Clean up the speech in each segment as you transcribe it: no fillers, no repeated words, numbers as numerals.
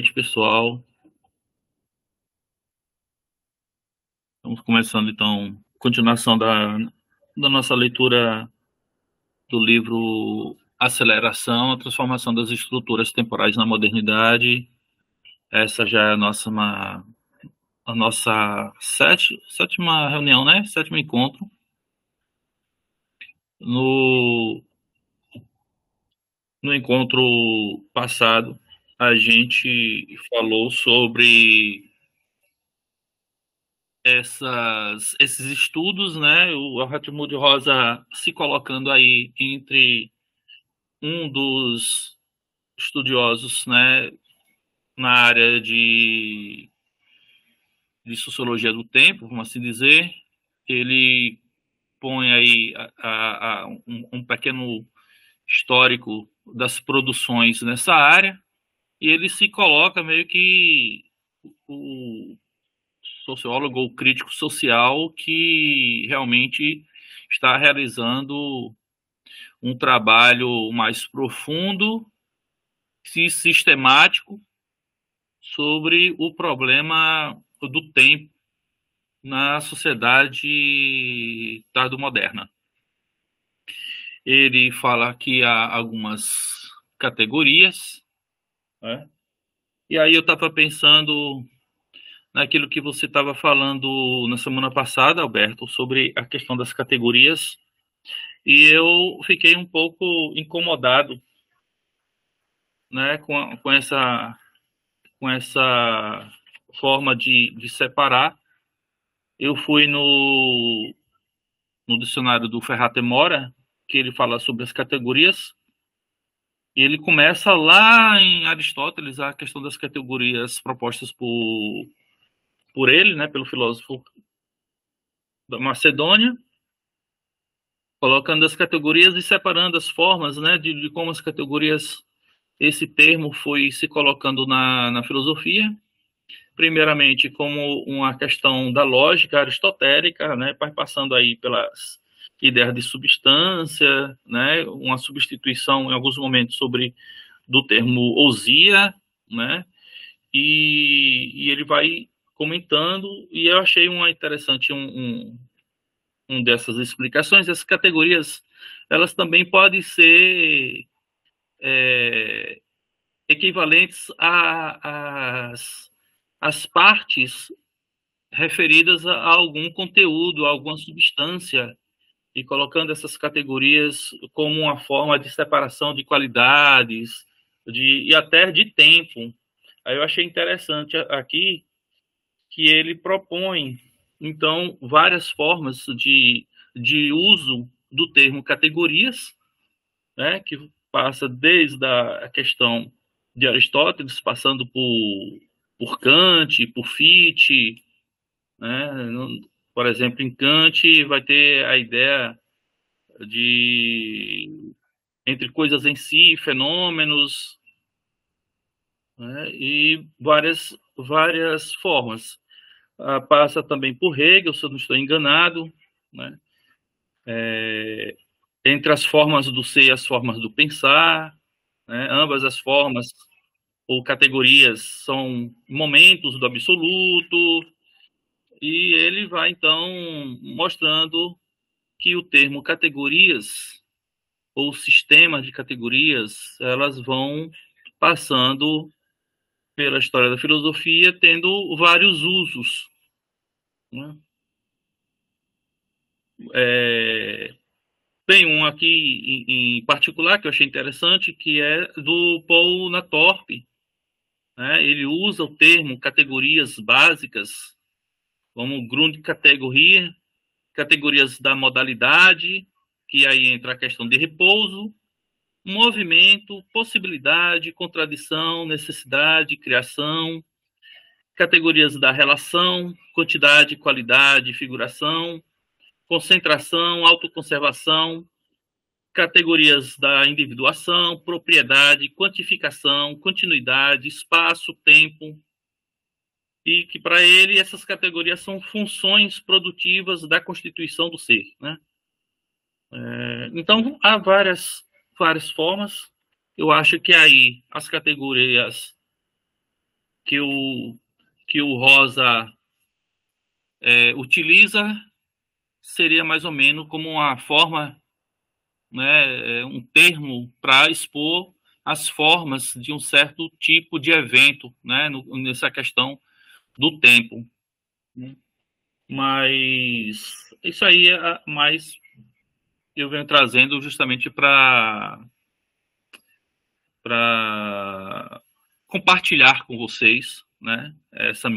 noite, pessoal. Estamos começando, então, continuação da nossa leitura do livro Aceleração, a Transformação das Estruturas Temporais na Modernidade. Essa já é a nossa sétima reunião, né? Sétimo encontro. No encontro passado, a gente falou sobre esses estudos, né? O Hartmut Rosa se colocando aí entre um dos estudiosos, né, na área de sociologia do tempo, vamos assim dizer. Ele põe aí um pequeno histórico das produções nessa área e ele se coloca meio que o sociólogo ou crítico social que realmente está realizando um trabalho mais profundo e sistemático sobre o problema do tempo na sociedade tardo-moderna. Ele fala que há algumas categorias, né? E aí eu estava pensando naquilo que você estava falando na semana passada, Alberto, sobre a questão das categorias, e eu fiquei um pouco incomodado, né, com essa forma de separar. Eu fui no dicionário do Ferrate Mora, que ele fala sobre as categorias, e ele começa lá em Aristóteles, a questão das categorias propostas por ele, né, pelo filósofo da Macedônia, colocando as categorias e separando as formas, né, de como as categorias, esse termo foi se colocando na filosofia, primeiramente como uma questão da lógica aristotélica, né, passando aí pelas ideias de substância, né, uma substituição em alguns momentos do termo ousia, né, e ele vai comentando, e eu achei interessante um dessas explicações. As categorias, elas também podem ser equivalentes às partes referidas a algum conteúdo, a alguma substância, e colocando essas categorias como uma forma de separação de qualidades e até de tempo. Aí eu achei interessante aqui que ele propõe, então, várias formas de uso do termo categorias, né, que passa desde a questão de Aristóteles, passando por Kant, por Fichte, né? Por exemplo, em Kant vai ter a ideia de entre coisas em si, fenômenos, né? E várias formas. Passa também por Hegel, se eu não estou enganado, né? Entre as formas do ser e as formas do pensar, né? Ambas as formas ou categorias são momentos do absoluto, e ele vai, então, mostrando que o termo categorias ou sistema de categorias, elas vão passando pela história da filosofia, tendo vários usos, né? Tem um aqui em particular que eu achei interessante, que é do Paul Natorp, né? Ele usa o termo categorias básicas como Grundkategorie, categorias da modalidade, que aí entra a questão de repouso, movimento, possibilidade, contradição, necessidade, criação, categorias da relação, quantidade, qualidade, figuração, concentração, autoconservação, categorias da individuação, propriedade, quantificação, continuidade, espaço, tempo, e que para ele essas categorias são funções produtivas da constituição do ser, né? Então há várias formas. Eu acho que aí as categorias que o Rosa utiliza seria mais ou menos como uma forma, né, um termo para expor as formas de um certo tipo de evento, né, nessa questão do tempo. Mas isso aí é mais eu venho trazendo justamente para compartilhar com vocês, né, essa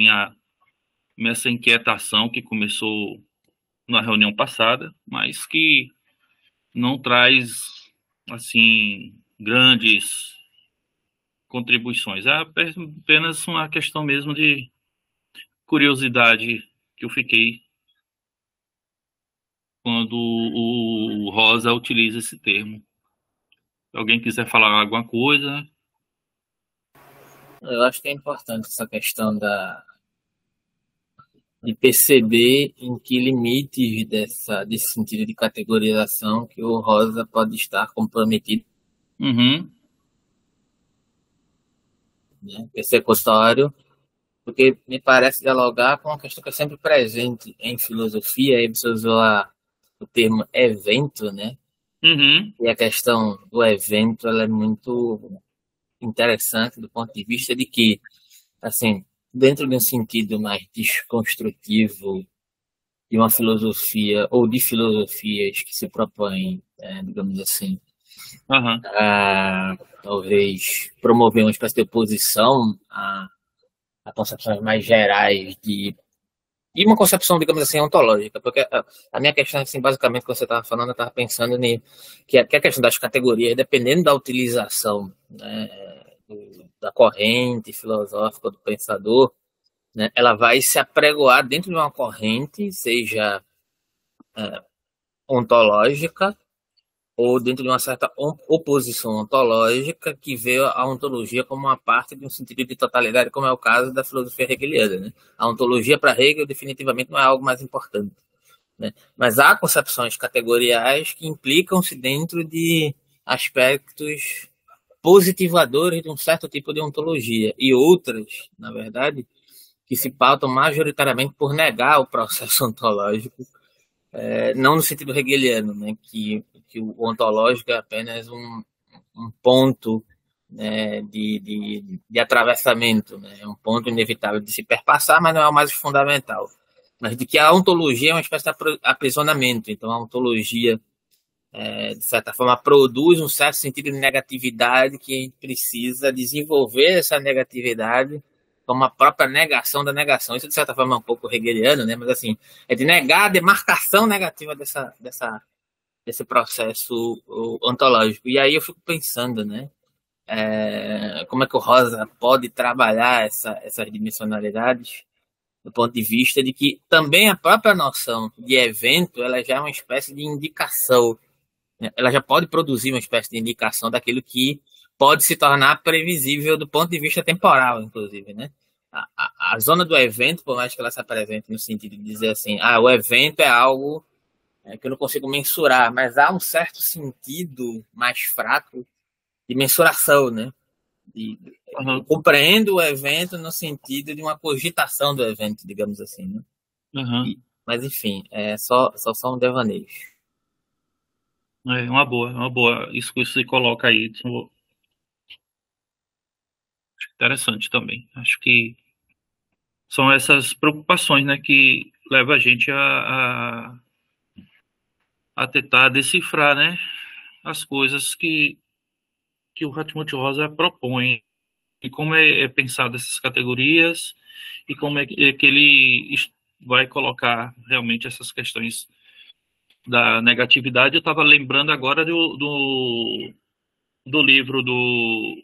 inquietação que começou na reunião passada, mas que não traz assim grandes contribuições. É apenas uma questão mesmo de curiosidade que eu fiquei quando o Rosa utiliza esse termo. Se alguém quiser falar alguma coisa. Eu acho que é importante essa questão de perceber em que limites desse sentido de categorização que o Rosa pode estar comprometido, Uhum. né, persecutório, porque me parece dialogar com uma questão que é sempre presente em filosofia, aí você usou o termo evento, né? Uhum. E a questão do evento ela é muito interessante do ponto de vista de que, assim, dentro de um sentido mais desconstrutivo de uma filosofia ou de filosofias que se propõem, digamos assim, Uhum. a talvez promover uma espécie de oposição a concepções mais gerais e uma concepção, digamos assim, ontológica, porque a minha questão, assim, basicamente, quando você estava falando, eu estava pensando que a questão das categorias, dependendo da utilização, né, da corrente filosófica do pensador, né, ela vai se apregoar dentro de uma corrente, seja ontológica ou dentro de uma certa oposição ontológica que vê a ontologia como uma parte de um sentido de totalidade, como é o caso da filosofia hegeliana. Né? A ontologia para Hegel definitivamente não é algo mais importante. Né? Mas há concepções categoriais que implicam-se dentro de aspectos positivadores de um certo tipo de ontologia e outras, na verdade, que se pautam majoritariamente por negar o processo ontológico, não no sentido hegeliano, né, que o ontológico é apenas um ponto, né, de atravessamento, né, um ponto inevitável de se perpassar, mas não é o mais fundamental. Mas de que a ontologia é uma espécie de aprisionamento, então a ontologia, de certa forma, produz um certo sentido de negatividade que a gente precisa desenvolver essa negatividade como a própria negação da negação. Isso, de certa forma, é um pouco hegeliano, né? Mas, assim, é de negar a demarcação negativa desse processo ontológico. E aí eu fico pensando, né? Como é que o Rosa pode trabalhar essas dimensionalidades do ponto de vista de que também a própria noção de evento ela já é uma espécie de indicação, né? Ela já pode produzir uma espécie de indicação daquilo que pode se tornar previsível do ponto de vista temporal, inclusive, né? A zona do evento, por mais que ela se apresente no sentido de dizer assim, o evento é algo que eu não consigo mensurar, mas há um certo sentido mais fraco de mensuração, né? Eu Uhum. compreendo o evento no sentido de uma cogitação do evento, digamos assim, né? Uhum. Mas enfim, é só um devaneio. É uma boa. Isso que você coloca aí, interessante também. Acho que são essas preocupações, né, que leva a gente a tentar decifrar, né, as coisas que o Hashimoto Rosa propõe e como é pensado essas categorias e como é que ele vai colocar realmente essas questões da negatividade. Eu estava lembrando agora do livro do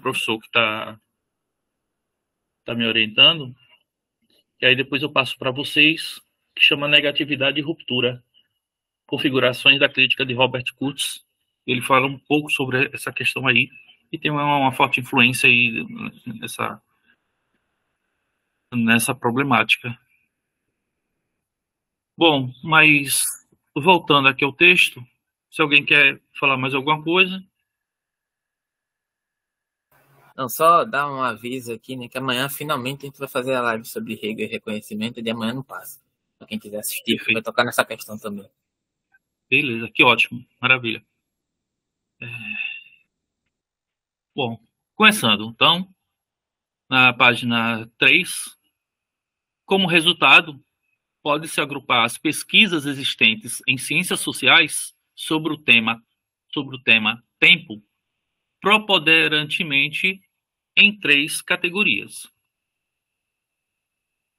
professor que tá me orientando, e aí depois eu passo para vocês, que chama Negatividade e Ruptura, Configurações da Crítica de Robert Kurtz. Ele fala um pouco sobre essa questão aí, e tem uma forte influência aí nessa problemática. Bom, mas voltando aqui ao texto, se alguém quer falar mais alguma coisa. Então, só dar um aviso aqui, né, que amanhã finalmente a gente vai fazer a live sobre Hegel e reconhecimento, e de amanhã não passa. Pra quem quiser assistir, vai Perfeito. tocar nessa questão também. Beleza, que ótimo. Maravilha. Bom, começando, então, na página 3, como resultado, pode-se agrupar as pesquisas existentes em ciências sociais sobre o tema tempo, preponderantemente em 3 categorias.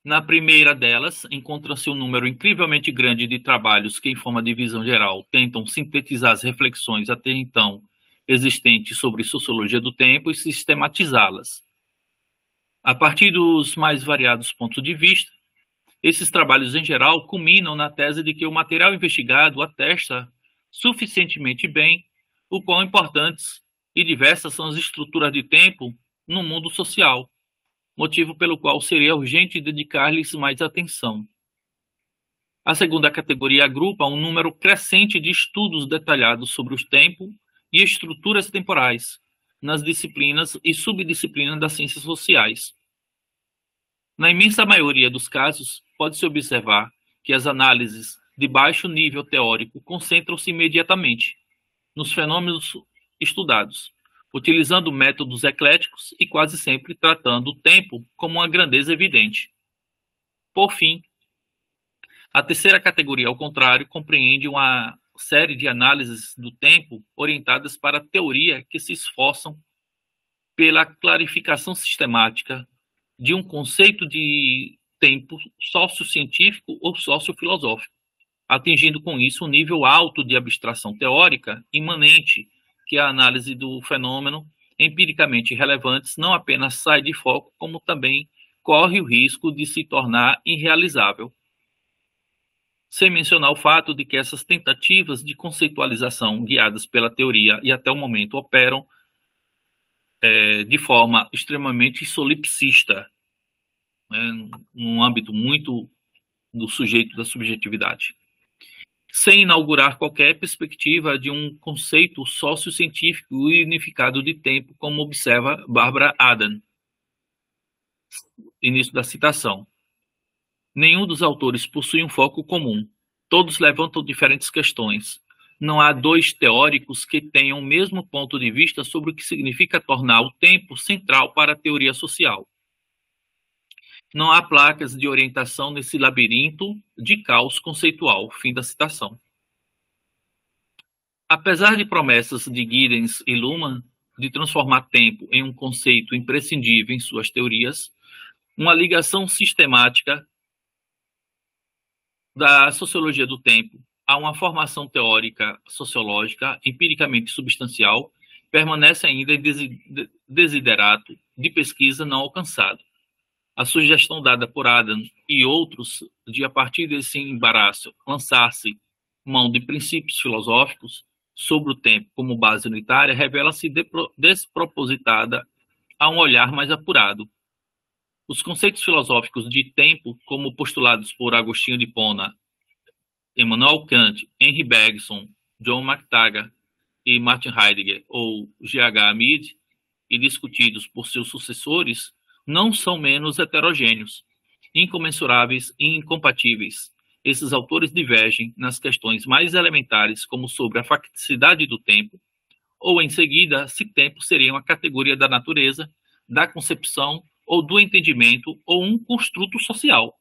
Na primeira delas, encontra-se um número incrivelmente grande de trabalhos que, em forma de visão geral, tentam sintetizar as reflexões até então existentes sobre sociologia do tempo e sistematizá-las. A partir dos mais variados pontos de vista, esses trabalhos, em geral, culminam na tese de que o material investigado atesta suficientemente bem o quão importantes e diversas são as estruturas de tempo no mundo social, motivo pelo qual seria urgente dedicar-lhes mais atenção. A segunda categoria agrupa um número crescente de estudos detalhados sobre os tempos e estruturas temporais nas disciplinas e subdisciplinas das ciências sociais. Na imensa maioria dos casos, pode-se observar que as análises de baixo nível teórico concentram-se imediatamente nos fenômenos estudados, utilizando métodos ecléticos e quase sempre tratando o tempo como uma grandeza evidente. Por fim, a terceira categoria, ao contrário, compreende uma série de análises do tempo orientadas para a teoria que se esforçam pela clarificação sistemática de um conceito de tempo sociocientífico ou sociofilosófico, atingindo com isso um nível alto de abstração teórica imanente que a análise do fenômeno empiricamente relevantes não apenas sai de foco, como também corre o risco de se tornar irrealizável. Sem mencionar o fato de que essas tentativas de conceitualização guiadas pela teoria e até o momento operam de forma extremamente solipsista, né, num âmbito muito do sujeito da subjetividade, sem inaugurar qualquer perspectiva de um conceito sociocientífico unificado de tempo, como observa Barbara Adam. Início da citação. Nenhum dos autores possui um foco comum. Todos levantam diferentes questões. Não há 2 teóricos que tenham o mesmo ponto de vista sobre o que significa tornar o tempo central para a teoria social. Não há placas de orientação nesse labirinto de caos conceitual. Fim da citação. Apesar de promessas de Giddens e Luhmann de transformar tempo em um conceito imprescindível em suas teorias, uma ligação sistemática da sociologia do tempo a uma formação teórica sociológica empiricamente substancial permanece ainda em desiderato de pesquisa não alcançado. A sugestão dada por Adam e outros de, a partir desse embaraço, lançar-se mão de princípios filosóficos sobre o tempo como base unitária revela-se despropositada a um olhar mais apurado. Os conceitos filosóficos de tempo, como postulados por Agostinho de Hipona, Immanuel Kant, Henry Bergson, John McTaggart e Martin Heidegger ou G.H. Mead, e discutidos por seus sucessores, não são menos heterogêneos, incomensuráveis e incompatíveis. Esses autores divergem nas questões mais elementares, como sobre a facticidade do tempo, ou, em seguida, se tempo seria uma categoria da natureza, da concepção ou do entendimento, ou um construto social.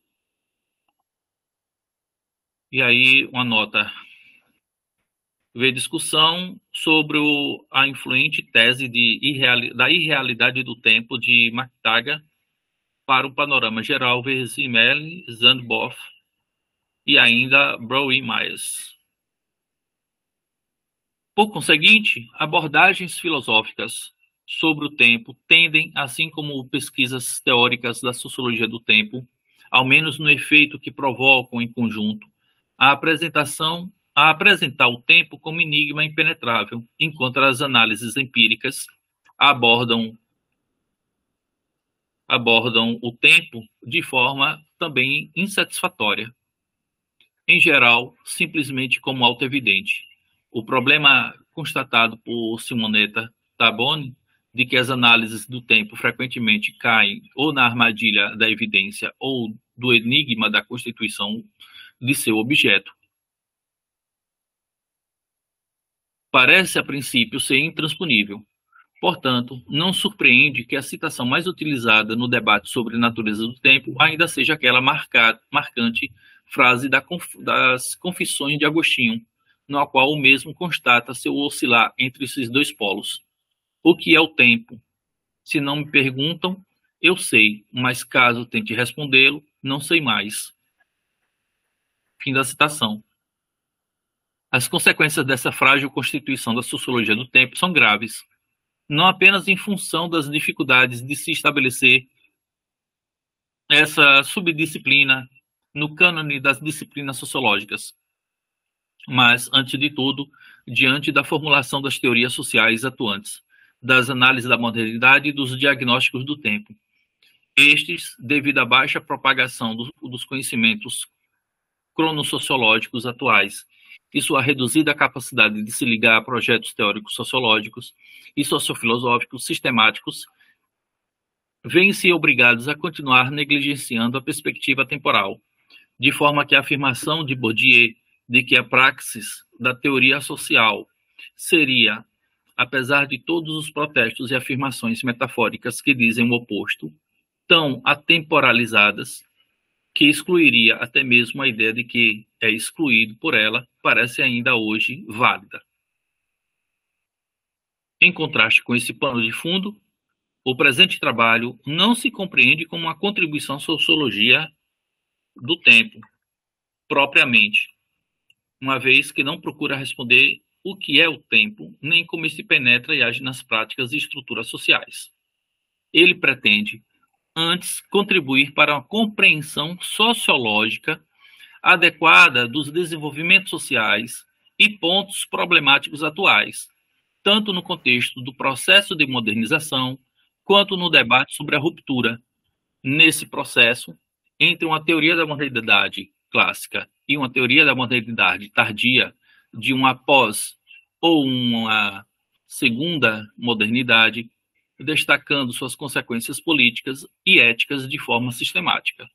E aí, uma nota. Vê discussão sobre a influente tese da irrealidade do tempo de McTaggart para o panorama geral, Verzimel, Zandboff e ainda Brown Myers. Por conseguinte, abordagens filosóficas sobre o tempo tendem, assim como pesquisas teóricas da sociologia do tempo, ao menos no efeito que provocam em conjunto, a apresentar o tempo como enigma impenetrável, enquanto as análises empíricas abordam o tempo de forma também insatisfatória. Em geral, simplesmente como autoevidente. O problema constatado por Simonetta Taboni de que as análises do tempo frequentemente caem ou na armadilha da evidência ou do enigma da constituição de seu objeto. Parece, a princípio, ser intransponível. Portanto, não surpreende que a citação mais utilizada no debate sobre a natureza do tempo ainda seja aquela marcante frase das Confissões de Agostinho, na qual o mesmo constata seu oscilar entre esses dois polos. O que é o tempo? Se não me perguntam, eu sei, mas caso tente respondê-lo, não sei mais. Fim da citação. As consequências dessa frágil constituição da sociologia do tempo são graves, não apenas em função das dificuldades de se estabelecer essa subdisciplina no cânone das disciplinas sociológicas, mas, antes de tudo, diante da formulação das teorias sociais atuantes, das análises da modernidade e dos diagnósticos do tempo. Estes, devido à baixa propagação dos conhecimentos cronossociológicos atuais e sua reduzida capacidade de se ligar a projetos teóricos sociológicos e sociofilosóficos sistemáticos, veem-se obrigados a continuar negligenciando a perspectiva temporal, de forma que a afirmação de Bourdieu de que a praxis da teoria social seria, apesar de todos os protestos e afirmações metafóricas que dizem o oposto, tão atemporalizadas que excluiria até mesmo a ideia de que é excluído por ela, parece ainda hoje válida. Em contraste com esse pano de fundo, o presente trabalho não se compreende como uma contribuição à sociologia do tempo, propriamente, uma vez que não procura responder o que é o tempo, nem como se penetra e age nas práticas e estruturas sociais. Ele pretende, antes, contribuir para uma compreensão sociológica adequada dos desenvolvimentos sociais e pontos problemáticos atuais, tanto no contexto do processo de modernização, quanto no debate sobre a ruptura, nesse processo, entre uma teoria da modernidade clássica e uma teoria da modernidade tardia, de uma pós ou uma segunda modernidade, destacando suas consequências políticas e éticas de forma sistemática.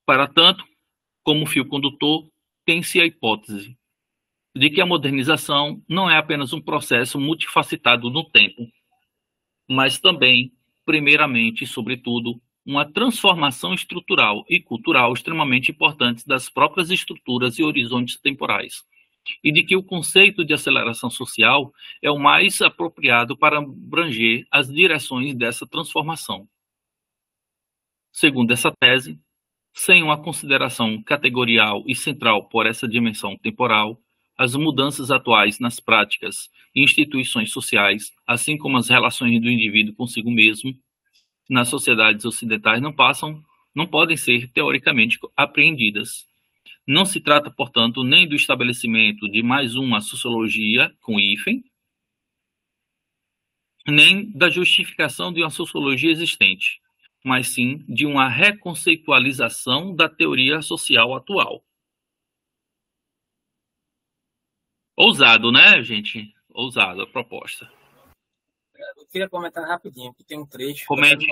Para tanto, como fio condutor, tem-se a hipótese de que a modernização não é apenas um processo multifacetado no tempo, mas também, primeiramente e sobretudo, uma transformação estrutural e cultural extremamente importante das próprias estruturas e horizontes temporais, e de que o conceito de aceleração social é o mais apropriado para abranger as direções dessa transformação. Segundo essa tese, sem uma consideração categorial e central por essa dimensão temporal, as mudanças atuais nas práticas e instituições sociais, assim como as relações do indivíduo consigo mesmo, nas sociedades ocidentais não podem ser teoricamente apreendidas. Não se trata, portanto, nem do estabelecimento de mais uma sociologia com hífen, nem da justificação de uma sociologia existente, mas sim de uma reconceitualização da teoria social atual. Ousado, né, gente? Ousado a proposta. Eu queria comentar rapidinho, porque tem um trecho Comente.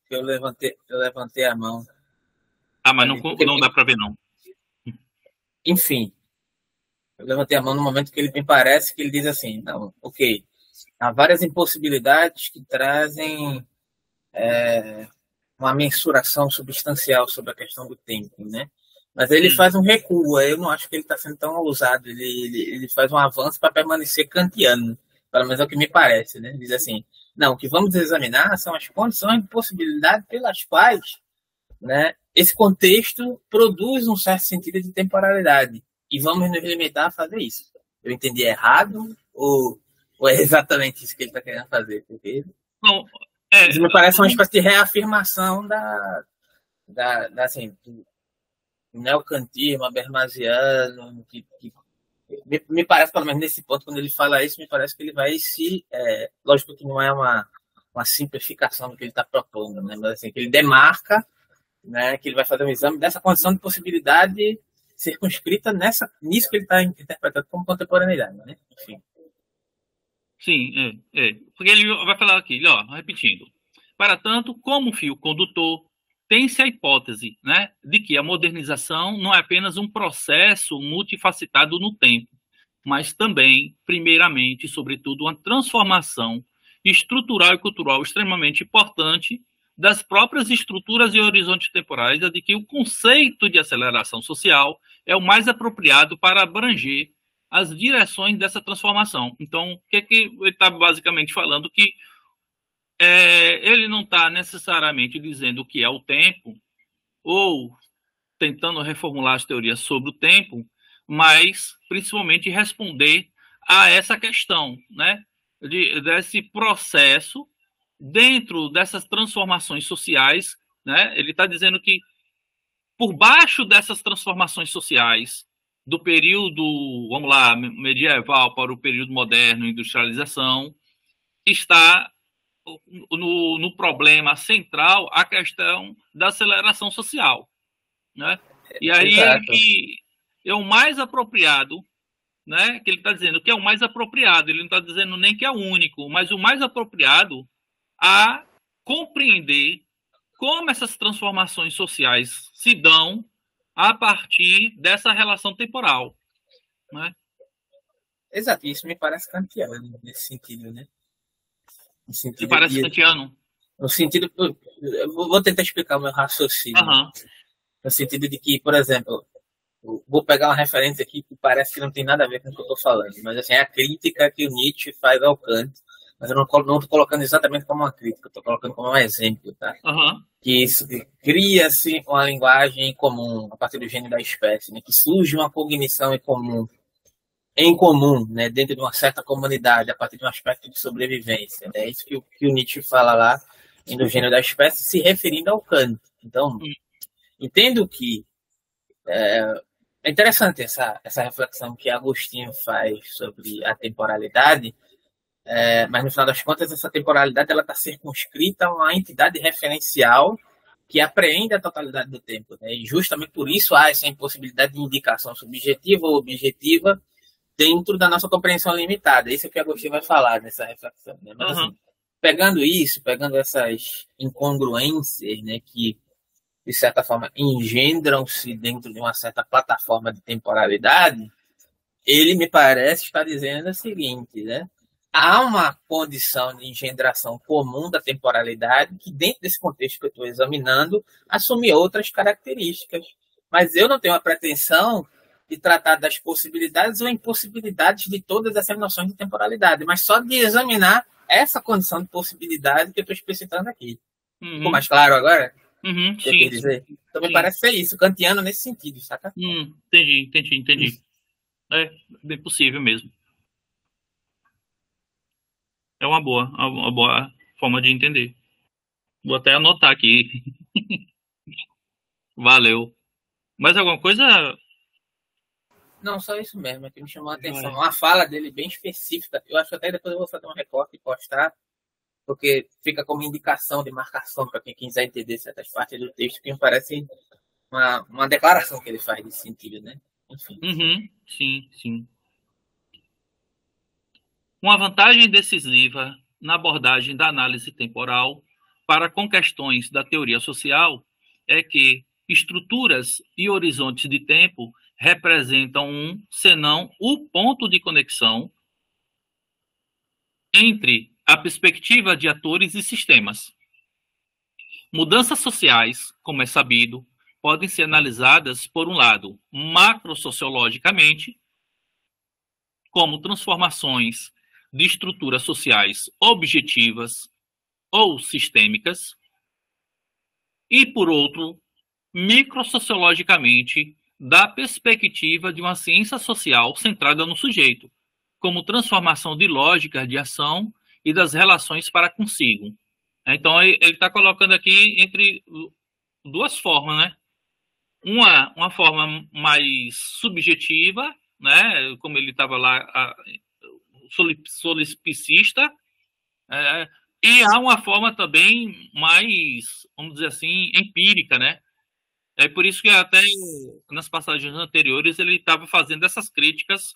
que eu levantei a mão. Ah, mas não dá para ver, não. Enfim, eu levantei a mão no momento que ele me parece que ele diz assim, não, ok, há várias impossibilidades que trazem uma mensuração substancial sobre a questão do tempo, né? Mas ele faz um recuo, eu não acho que ele está sendo tão ousado, ele faz um avanço para permanecer kantiano, pelo menos é o que me parece, né? Ele diz assim, não, o que vamos examinar são as condições de possibilidade pelas quais, né, esse contexto produz um certo sentido de temporalidade, e vamos nos limitar a fazer isso. Eu entendi errado, ou é exatamente isso que ele está querendo fazer? Porque Não, isso me parece uma espécie de reafirmação assim, do neocantismo, habermasiano, que me parece, pelo menos nesse ponto, quando ele fala isso, me parece que ele vai se... lógico que não é uma simplificação do que ele está propondo, né? Mas assim, que ele demarca, né, que ele vai fazer um exame dessa condição de possibilidade circunscrita nisso que ele está interpretando como contemporaneidade, né? Enfim. Sim, porque ele vai falar aqui, ó, repetindo. Para tanto, como fio condutor, tem-se a hipótese, né, de que a modernização não é apenas um processo multifacetado no tempo, mas também, primeiramente e sobretudo, uma transformação estrutural e cultural extremamente importante das próprias estruturas e horizontes temporais, a de que o conceito de aceleração social é o mais apropriado para abranger as direções dessa transformação. Então, o que ele está basicamente falando? Que ele não está necessariamente dizendo o que é o tempo, ou tentando reformular as teorias sobre o tempo, mas principalmente responder a essa questão, né? Desse processo dentro dessas transformações sociais, né? Ele está dizendo que por baixo dessas transformações sociais do período, vamos lá, medieval para o período moderno, industrialização, está no problema central a questão da aceleração social, né? E aí Exato. ele é o mais apropriado, né? Que ele está dizendo que é o mais apropriado. Ele não está dizendo nem que é o único, mas o mais apropriado a compreender como essas transformações sociais se dão a partir dessa relação temporal, né? Exato, isso me parece kantiano nesse sentido, né? No Ele sentido parece de. kantiano. No sentido. Eu vou tentar explicar o meu raciocínio. Aham. No sentido de que, por exemplo, eu vou pegar uma referência aqui que parece que não tem nada a ver com o que eu estou falando, mas assim, é a crítica que o Nietzsche faz ao Kant, mas eu não estou colocando exatamente como uma crítica, estou colocando como um exemplo, tá? Aham. Que cria-se uma linguagem comum a partir do gênio da espécie, né? Que surge uma cognição em comum, né? Dentro de uma certa comunidade, a partir de um aspecto de sobrevivência. Né? É isso que o Nietzsche fala lá no gênio da espécie, se referindo ao Kant. Então, entendo que é interessante essa reflexão que Agostinho faz sobre a temporalidade, mas no final das contas essa temporalidade ela está circunscrita a uma entidade referencial que apreende a totalidade do tempo, né? E justamente por isso há essa impossibilidade de indicação subjetiva ou objetiva dentro da nossa compreensão limitada. Isso é o que Agostinho vai falar nessa reflexão, né? Mas assim, Aham. pegando essas incongruências, né, que de certa forma engendram-se dentro de uma certa plataforma de temporalidade, ele me parece estar dizendo o seguinte, né? Há uma condição de engendração comum da temporalidade que, dentro desse contexto que eu estou examinando, assume outras características. Mas eu não tenho a pretensão de tratar das possibilidades ou impossibilidades de todas essas noções de temporalidade, mas só de examinar essa condição de possibilidade que eu estou explicitando aqui. Ficou Uhum. mais claro agora? Uhum. O que eu quis Sim, dizer? Então me sim. parece ser isso, kantiano nesse sentido, saca? Entendi. É bem possível mesmo. É uma boa forma de entender. Vou até anotar aqui. Valeu. Mais alguma coisa? Não, só isso mesmo, é que me chamou a atenção. Joia. Uma fala dele bem específica. Eu acho que até depois eu vou fazer um recorte e postar, porque fica como indicação de marcação para quem quiser entender certas partes do texto, que me parece uma declaração que ele faz nesse sentido, né? Enfim. Uhum. Sim. Uma vantagem decisiva na abordagem da análise temporal para com questões da teoria social é que estruturas e horizontes de tempo representam senão o ponto de conexão entre a perspectiva de atores e sistemas. Mudanças sociais, como é sabido, podem ser analisadas, por um lado, macrosociologicamente, como transformações de estruturas sociais objetivas ou sistêmicas, e, por outro, microsociologicamente, da perspectiva de uma ciência social centrada no sujeito, como transformação de lógicas de ação e das relações para consigo. Então, ele está colocando aqui entre duas formas, né? Uma forma mais subjetiva, né? Como ele estava lá, solipsista, e há uma forma também mais, vamos dizer assim, empírica, né? É por isso que até nas passagens anteriores ele estava fazendo essas críticas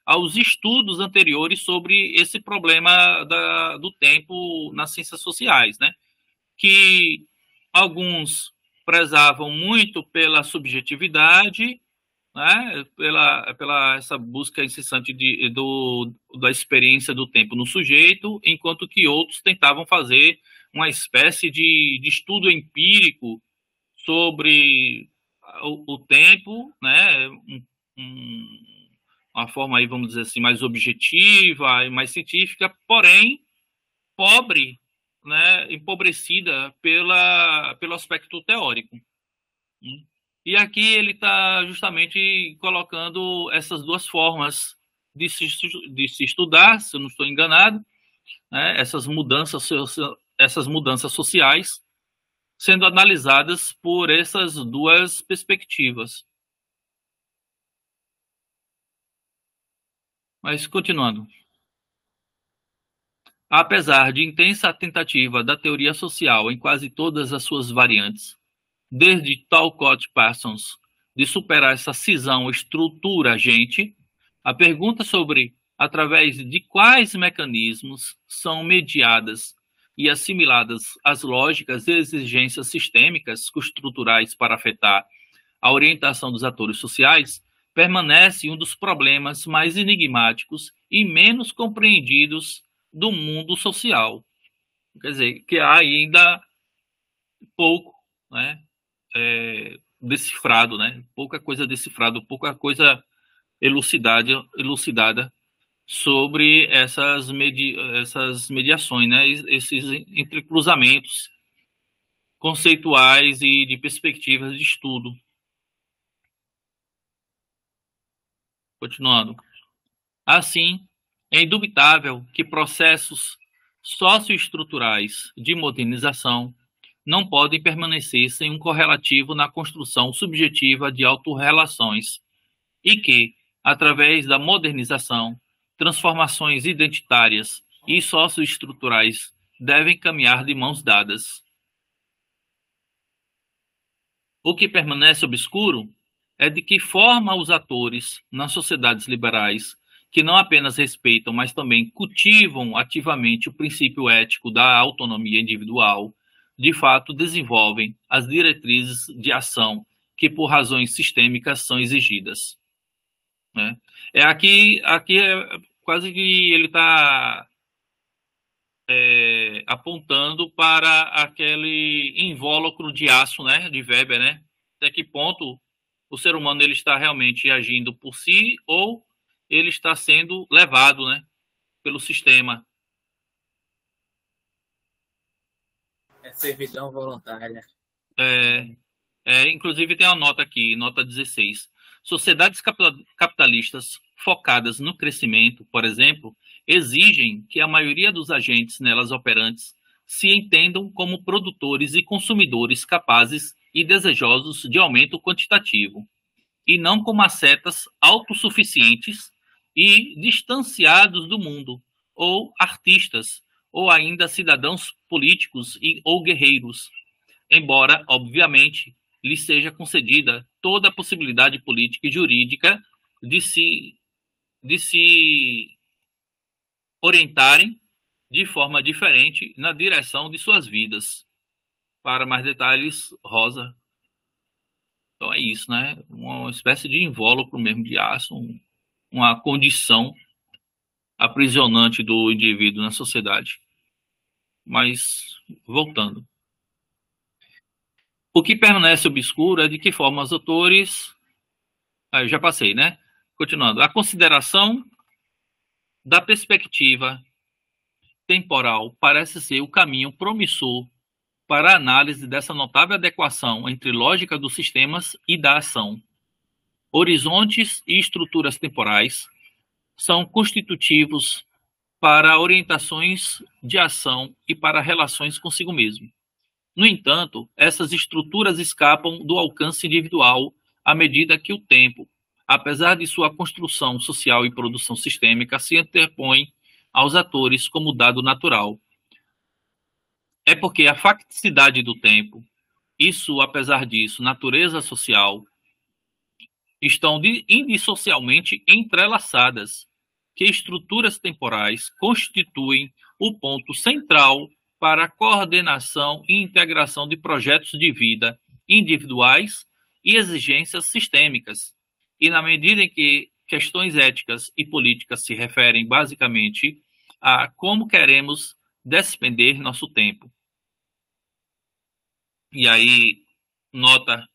aos estudos anteriores sobre esse problema do tempo nas ciências sociais, né? Que alguns prezavam muito pela subjetividade, né? Pela essa busca incessante da experiência do tempo no sujeito, enquanto que outros tentavam fazer uma espécie de estudo empírico sobre o tempo, né? Uma forma aí, vamos dizer assim, mais objetiva e mais científica, porém pobre, né, empobrecida pelo aspecto teórico. E aqui ele está justamente colocando essas duas formas de se estudar, se eu não estou enganado, né, essas mudanças sociais sendo analisadas por essas duas perspectivas. Mas, continuando. Apesar de intensa tentativa da teoria social em quase todas as suas variantes, desde Talcott Parsons, de superar essa cisão estrutura-agente, a pergunta sobre através de quais mecanismos são mediadas e assimiladas as lógicas e exigências sistêmicas estruturais para afetar a orientação dos atores sociais permanece um dos problemas mais enigmáticos e menos compreendidos do mundo social. Quer dizer, que há ainda pouco, né, decifrado, né, pouca coisa decifrada, pouca coisa elucidada sobre essas mediações, né, esses entrecruzamentos conceituais e de perspectivas de estudo. Continuando. Assim, é indubitável que processos socioestruturais de modernização não podem permanecer sem um correlativo na construção subjetiva de autorrelações e que, através da modernização, transformações identitárias e socioestruturais devem caminhar de mãos dadas. O que permanece obscuro é de que forma os atores nas sociedades liberais, que não apenas respeitam, mas também cultivam ativamente o princípio ético da autonomia individual, de fato desenvolvem as diretrizes de ação que, por razões sistêmicas, são exigidas. Né? Aqui é quase que ele está apontando para aquele invólucro de aço, né, de Weber, né? Até que ponto o ser humano ele está realmente agindo por si ou ele está sendo levado, né, pelo sistema. É servidão voluntária. Inclusive tem uma nota aqui, nota 16. Sociedades capitalistas focadas no crescimento, por exemplo, exigem que a maioria dos agentes nelas operantes se entendam como produtores e consumidores capazes e desejosos de aumento quantitativo, e não como ascetas autossuficientes e distanciados do mundo, ou artistas, ou ainda cidadãos políticos ou guerreiros, embora, obviamente, lhes seja concedida toda a possibilidade política e jurídica de se orientarem de forma diferente na direção de suas vidas. Para mais detalhes, Rosa. Então é isso, né? Uma espécie de invólucro mesmo de aço, uma condição aprisionante do indivíduo na sociedade. Mas, voltando. O que permanece obscuro é de que forma os autores... eu já passei, né? Continuando. A consideração da perspectiva temporal parece ser o caminho promissor para a análise dessa notável adequação entre lógica dos sistemas e da ação. Horizontes e estruturas temporais são constitutivos para orientações de ação e para relações consigo mesmo. No entanto, essas estruturas escapam do alcance individual à medida que o tempo, apesar de sua construção social e produção sistêmica, se interpõe aos atores como dado natural. É porque a facticidade do tempo e sua, apesar disso, natureza social estão indissocialmente entrelaçadas que estruturas temporais constituem o ponto central para a coordenação e integração de projetos de vida individuais e exigências sistêmicas. E na medida em que questões éticas e políticas se referem basicamente a como queremos despender nosso tempo. E aí, nota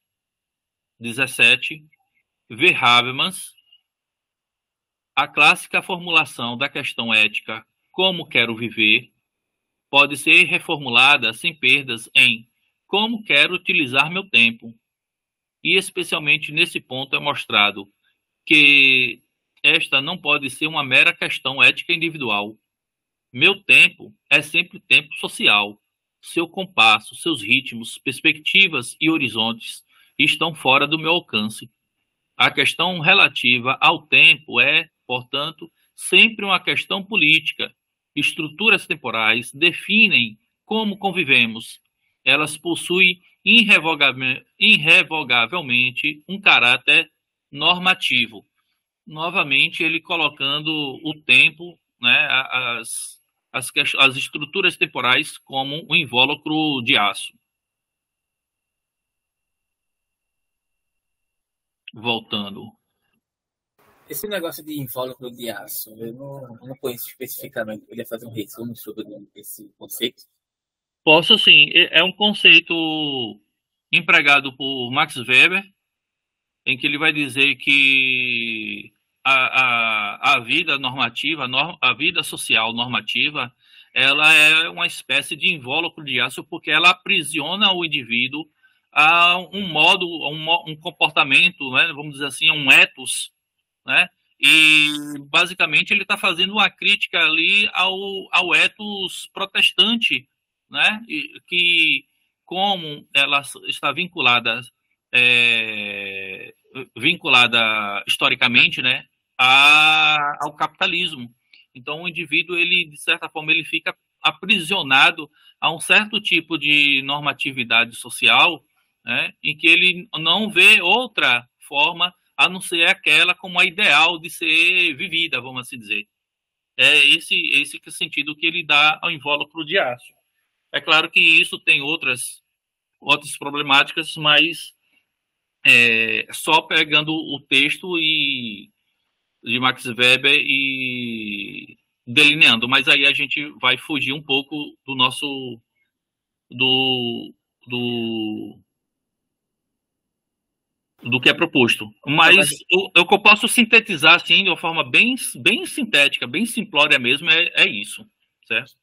17, V. Habermas, a clássica formulação da questão ética como quero viver pode ser reformulada sem perdas em como quero utilizar meu tempo. E especialmente nesse ponto é mostrado que esta não pode ser uma mera questão ética individual. Meu tempo é sempre tempo social. Seu compasso, seus ritmos, perspectivas e horizontes estão fora do meu alcance. A questão relativa ao tempo é, portanto, sempre uma questão política. Estruturas temporais definem como convivemos. Elas possuem irrevogavelmente um caráter normativo. Novamente, ele colocando o tempo, né, as estruturas temporais como um invólucro de aço. Voltando. Esse negócio de invólucro de aço, eu não conheço especificamente. Poderia fazer um resumo sobre esse conceito? Posso sim. É um conceito empregado por Max Weber, em que ele vai dizer que a vida normativa, a vida social normativa, ela é uma espécie de invólucro de aço porque ela aprisiona o indivíduo a um modo, um comportamento, né, vamos dizer assim, um ethos, né? E basicamente ele está fazendo uma crítica ali ao ethos protestante, né? Que como ela está vinculada historicamente, né, ao capitalismo. Então o indivíduo, ele de certa forma ele fica aprisionado a um certo tipo de normatividade social, né, em que ele não vê outra forma a não ser aquela como a ideal de ser vivida, vamos assim dizer. É esse sentido que ele dá ao invólucro de aço. É claro que isso tem outras problemáticas, mas só pegando o texto de Max Weber e delineando, mas aí a gente vai fugir um pouco do nosso do que é proposto. Mas o que eu posso sintetizar assim de uma forma bem sintética, bem simplória mesmo, é isso, certo?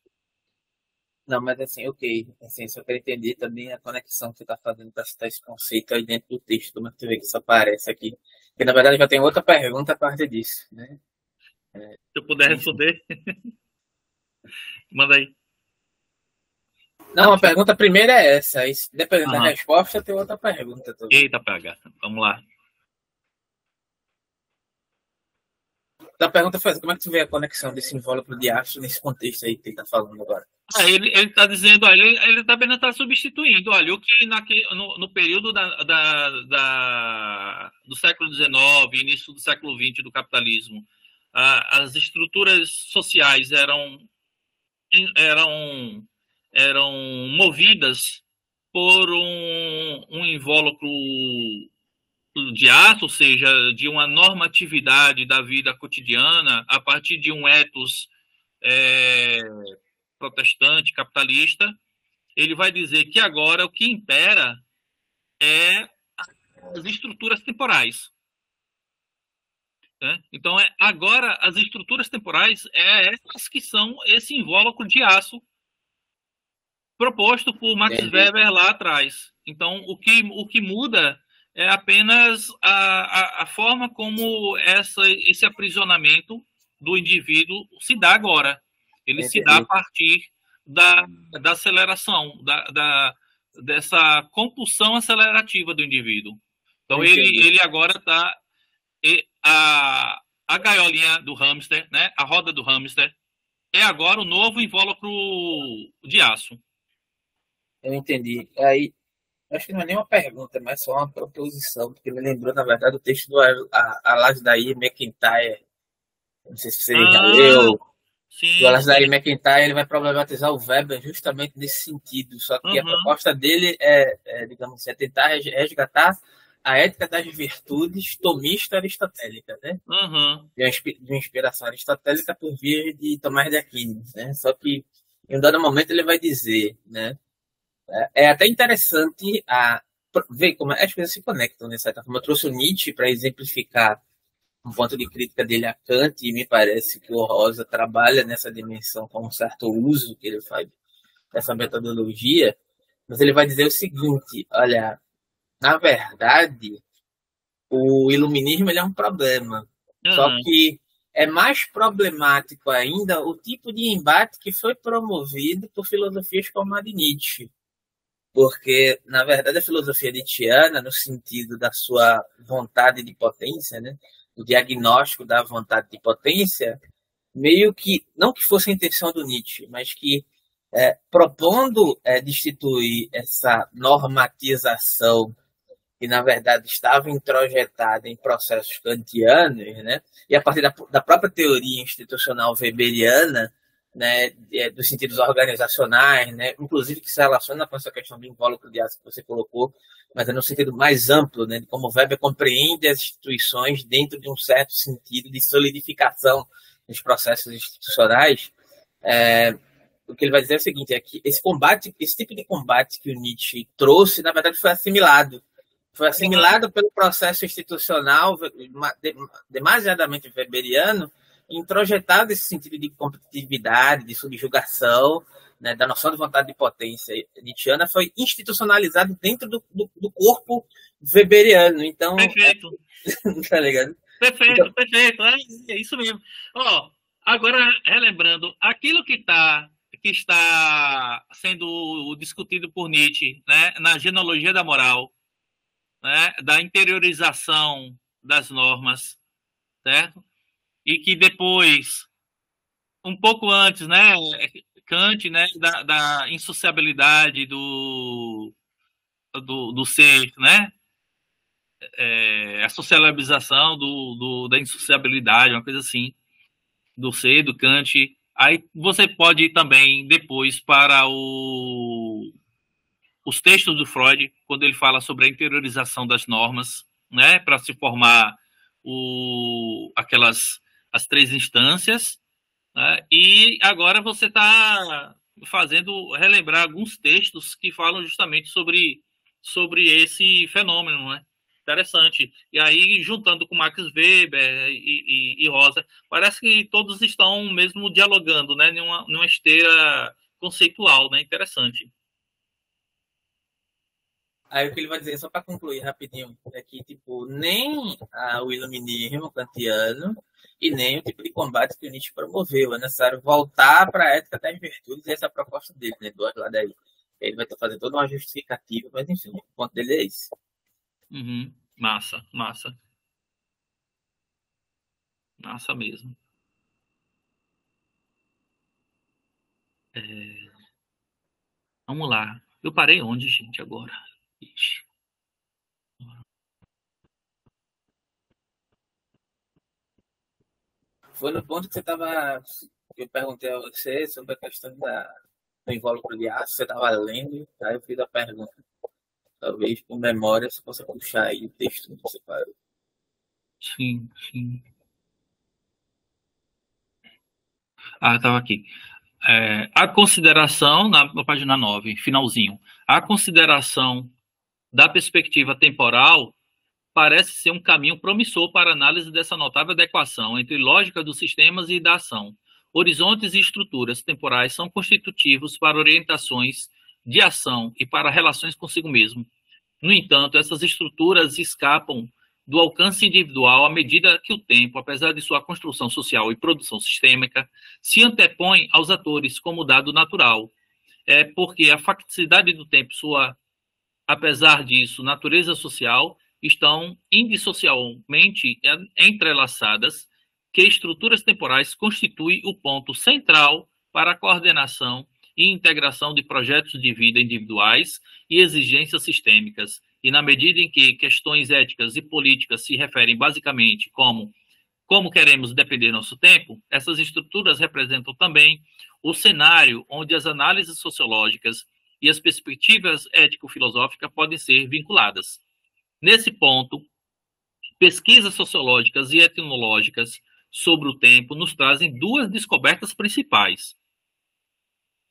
Não, mas assim, ok. Assim, só quero entender também a conexão que você está fazendo para citar esse conceito aí dentro do texto, mas tu vê que isso aparece aqui. Porque na verdade já tem outra pergunta a parte disso, né? Se eu puder responder, manda aí. Não, a pergunta primeira é essa. Aí, dependendo da resposta, tem outra pergunta também. Eita, PH. Vamos lá. A pergunta foi: como é que tu vê a conexão desse invólucro de aço nesse contexto aí que ele está falando agora? Ele está dizendo, olha, ele também está substituindo, olha, o que no período do século XIX, início do século XX do capitalismo, as estruturas sociais eram movidas por um invólucro de aço, ou seja, de uma normatividade da vida cotidiana a partir de um ethos protestante, capitalista. Ele vai dizer que agora o que impera é as estruturas temporais. Então, agora as estruturas temporais essas que são esse invólucro de aço proposto por Max Weber lá atrás. Então, o que muda é apenas a forma como esse aprisionamento do indivíduo se dá agora. Ele se dá a partir da aceleração, dessa compulsão acelerativa do indivíduo. Então, ele agora está... A gaiolinha do hamster, né, a roda do hamster, é agora o novo invólucro de aço. Eu entendi. Aí, acho que não é nem uma pergunta, mas só uma proposição, porque me lembrou, na verdade, o texto do Alasdair MacIntyre, Não sei se você já Ah, leu. O sim, Alasdair sim. MacIntyre ele vai problematizar o Weber justamente nesse sentido. Só que a Uhum, proposta dele digamos assim, é tentar resgatar a ética das virtudes tomista aristotélica, né? uhum. De uma inspiração aristotélica por via de Tomás de Aquino, né? Só que em um dado momento ele vai dizer, né? É até interessante ver como as coisas se conectam, né? Certa forma, eu trouxe o Nietzsche para exemplificar um ponto de crítica dele a Kant, e me parece que o Rosa trabalha nessa dimensão com um certo uso que ele faz dessa metodologia, mas ele vai dizer o seguinte, olha, na verdade, o iluminismo ele é um problema, só Uhum. que é mais problemático ainda o tipo de embate que foi promovido por filosofias como a de Nietzsche, porque, na verdade, a filosofia nietzschiana, no sentido da sua vontade de potência, né, o diagnóstico da vontade de potência, meio que, não que fosse a intenção do Nietzsche, mas que propondo destituir essa normatização que, na verdade, estava introjetada em processos kantianos, né, e a partir da própria teoria institucional weberiana, né, dos sentidos organizacionais, né, inclusive que se relaciona com essa questão do invólucro de aço que você colocou, mas é no sentido mais amplo, né, de como o Weber compreende as instituições dentro de um certo sentido de solidificação dos processos institucionais. O que ele vai dizer é o seguinte, é que esse combate, esse tipo de combate que o Nietzsche trouxe, na verdade, foi Uhum. assimilado pelo processo institucional demasiadamente weberiano, introjetado esse sentido de competitividade, de subjugação, né, da noção de vontade de potência nietzschiana, foi institucionalizado dentro do corpo weberiano. Então, Perfeito. tá ligado? Então, Perfeito, perfeito. É isso mesmo. Ó, agora, relembrando, aquilo que está sendo discutido por Nietzsche, né, na genealogia da moral, né, da interiorização das normas, certo? E que depois, um pouco antes, né, Kant, né, da insociabilidade do ser, né, a socialização da insociabilidade, uma coisa assim, do ser, do Kant. Aí você pode ir também depois para os textos do Freud, quando ele fala sobre a interiorização das normas, né, para se formar aquelas as três instâncias, né, e agora você está fazendo relembrar alguns textos que falam justamente sobre esse fenômeno, né? Interessante. E aí, juntando com Max Weber e Rosa, parece que todos estão mesmo dialogando, né? Numa esteira conceitual, né? Interessante. aí o que ele vai dizer, só para concluir rapidinho, é que tipo, nem o iluminismo kantiano e nem o tipo de combate que o Nietzsche promoveu. É necessário voltar para a ética das virtudes e essa é a proposta dele, né? Do outro lado aí. Ele vai estar fazendo toda uma justificativa, mas enfim, o ponto dele é esse. Uhum. Massa, massa. Massa mesmo. É, vamos lá. Eu parei onde, gente, agora? Ixi. Foi no ponto que você estava. Eu perguntei a você sobre a questão do invólucro de aço, você estava lendo, aí eu fiz a pergunta. Talvez por memória você possa puxar aí o texto que você parou. Sim, sim. Ah, estava aqui. A consideração, na página 9, finalzinho, a consideração da perspectiva temporal parece ser um caminho promissor para a análise dessa notável adequação entre lógica dos sistemas e da ação. Horizontes e estruturas temporais são constitutivos para orientações de ação e para relações consigo mesmo. No entanto, essas estruturas escapam do alcance individual à medida que o tempo, apesar de sua construção social e produção sistêmica, se antepõe aos atores como dado natural. É porque a facticidade do tempo, sua, apesar disso, natureza social, estão indissociavelmente entrelaçadas, que estruturas temporais constituem o ponto central para a coordenação e integração de projetos de vida individuais e exigências sistêmicas, e na medida em que questões éticas e políticas se referem basicamente como como queremos depender do nosso tempo, essas estruturas representam também o cenário onde as análises sociológicas e as perspectivas ético-filosóficas podem ser vinculadas. Nesse ponto, pesquisas sociológicas e etnológicas sobre o tempo nos trazem duas descobertas principais.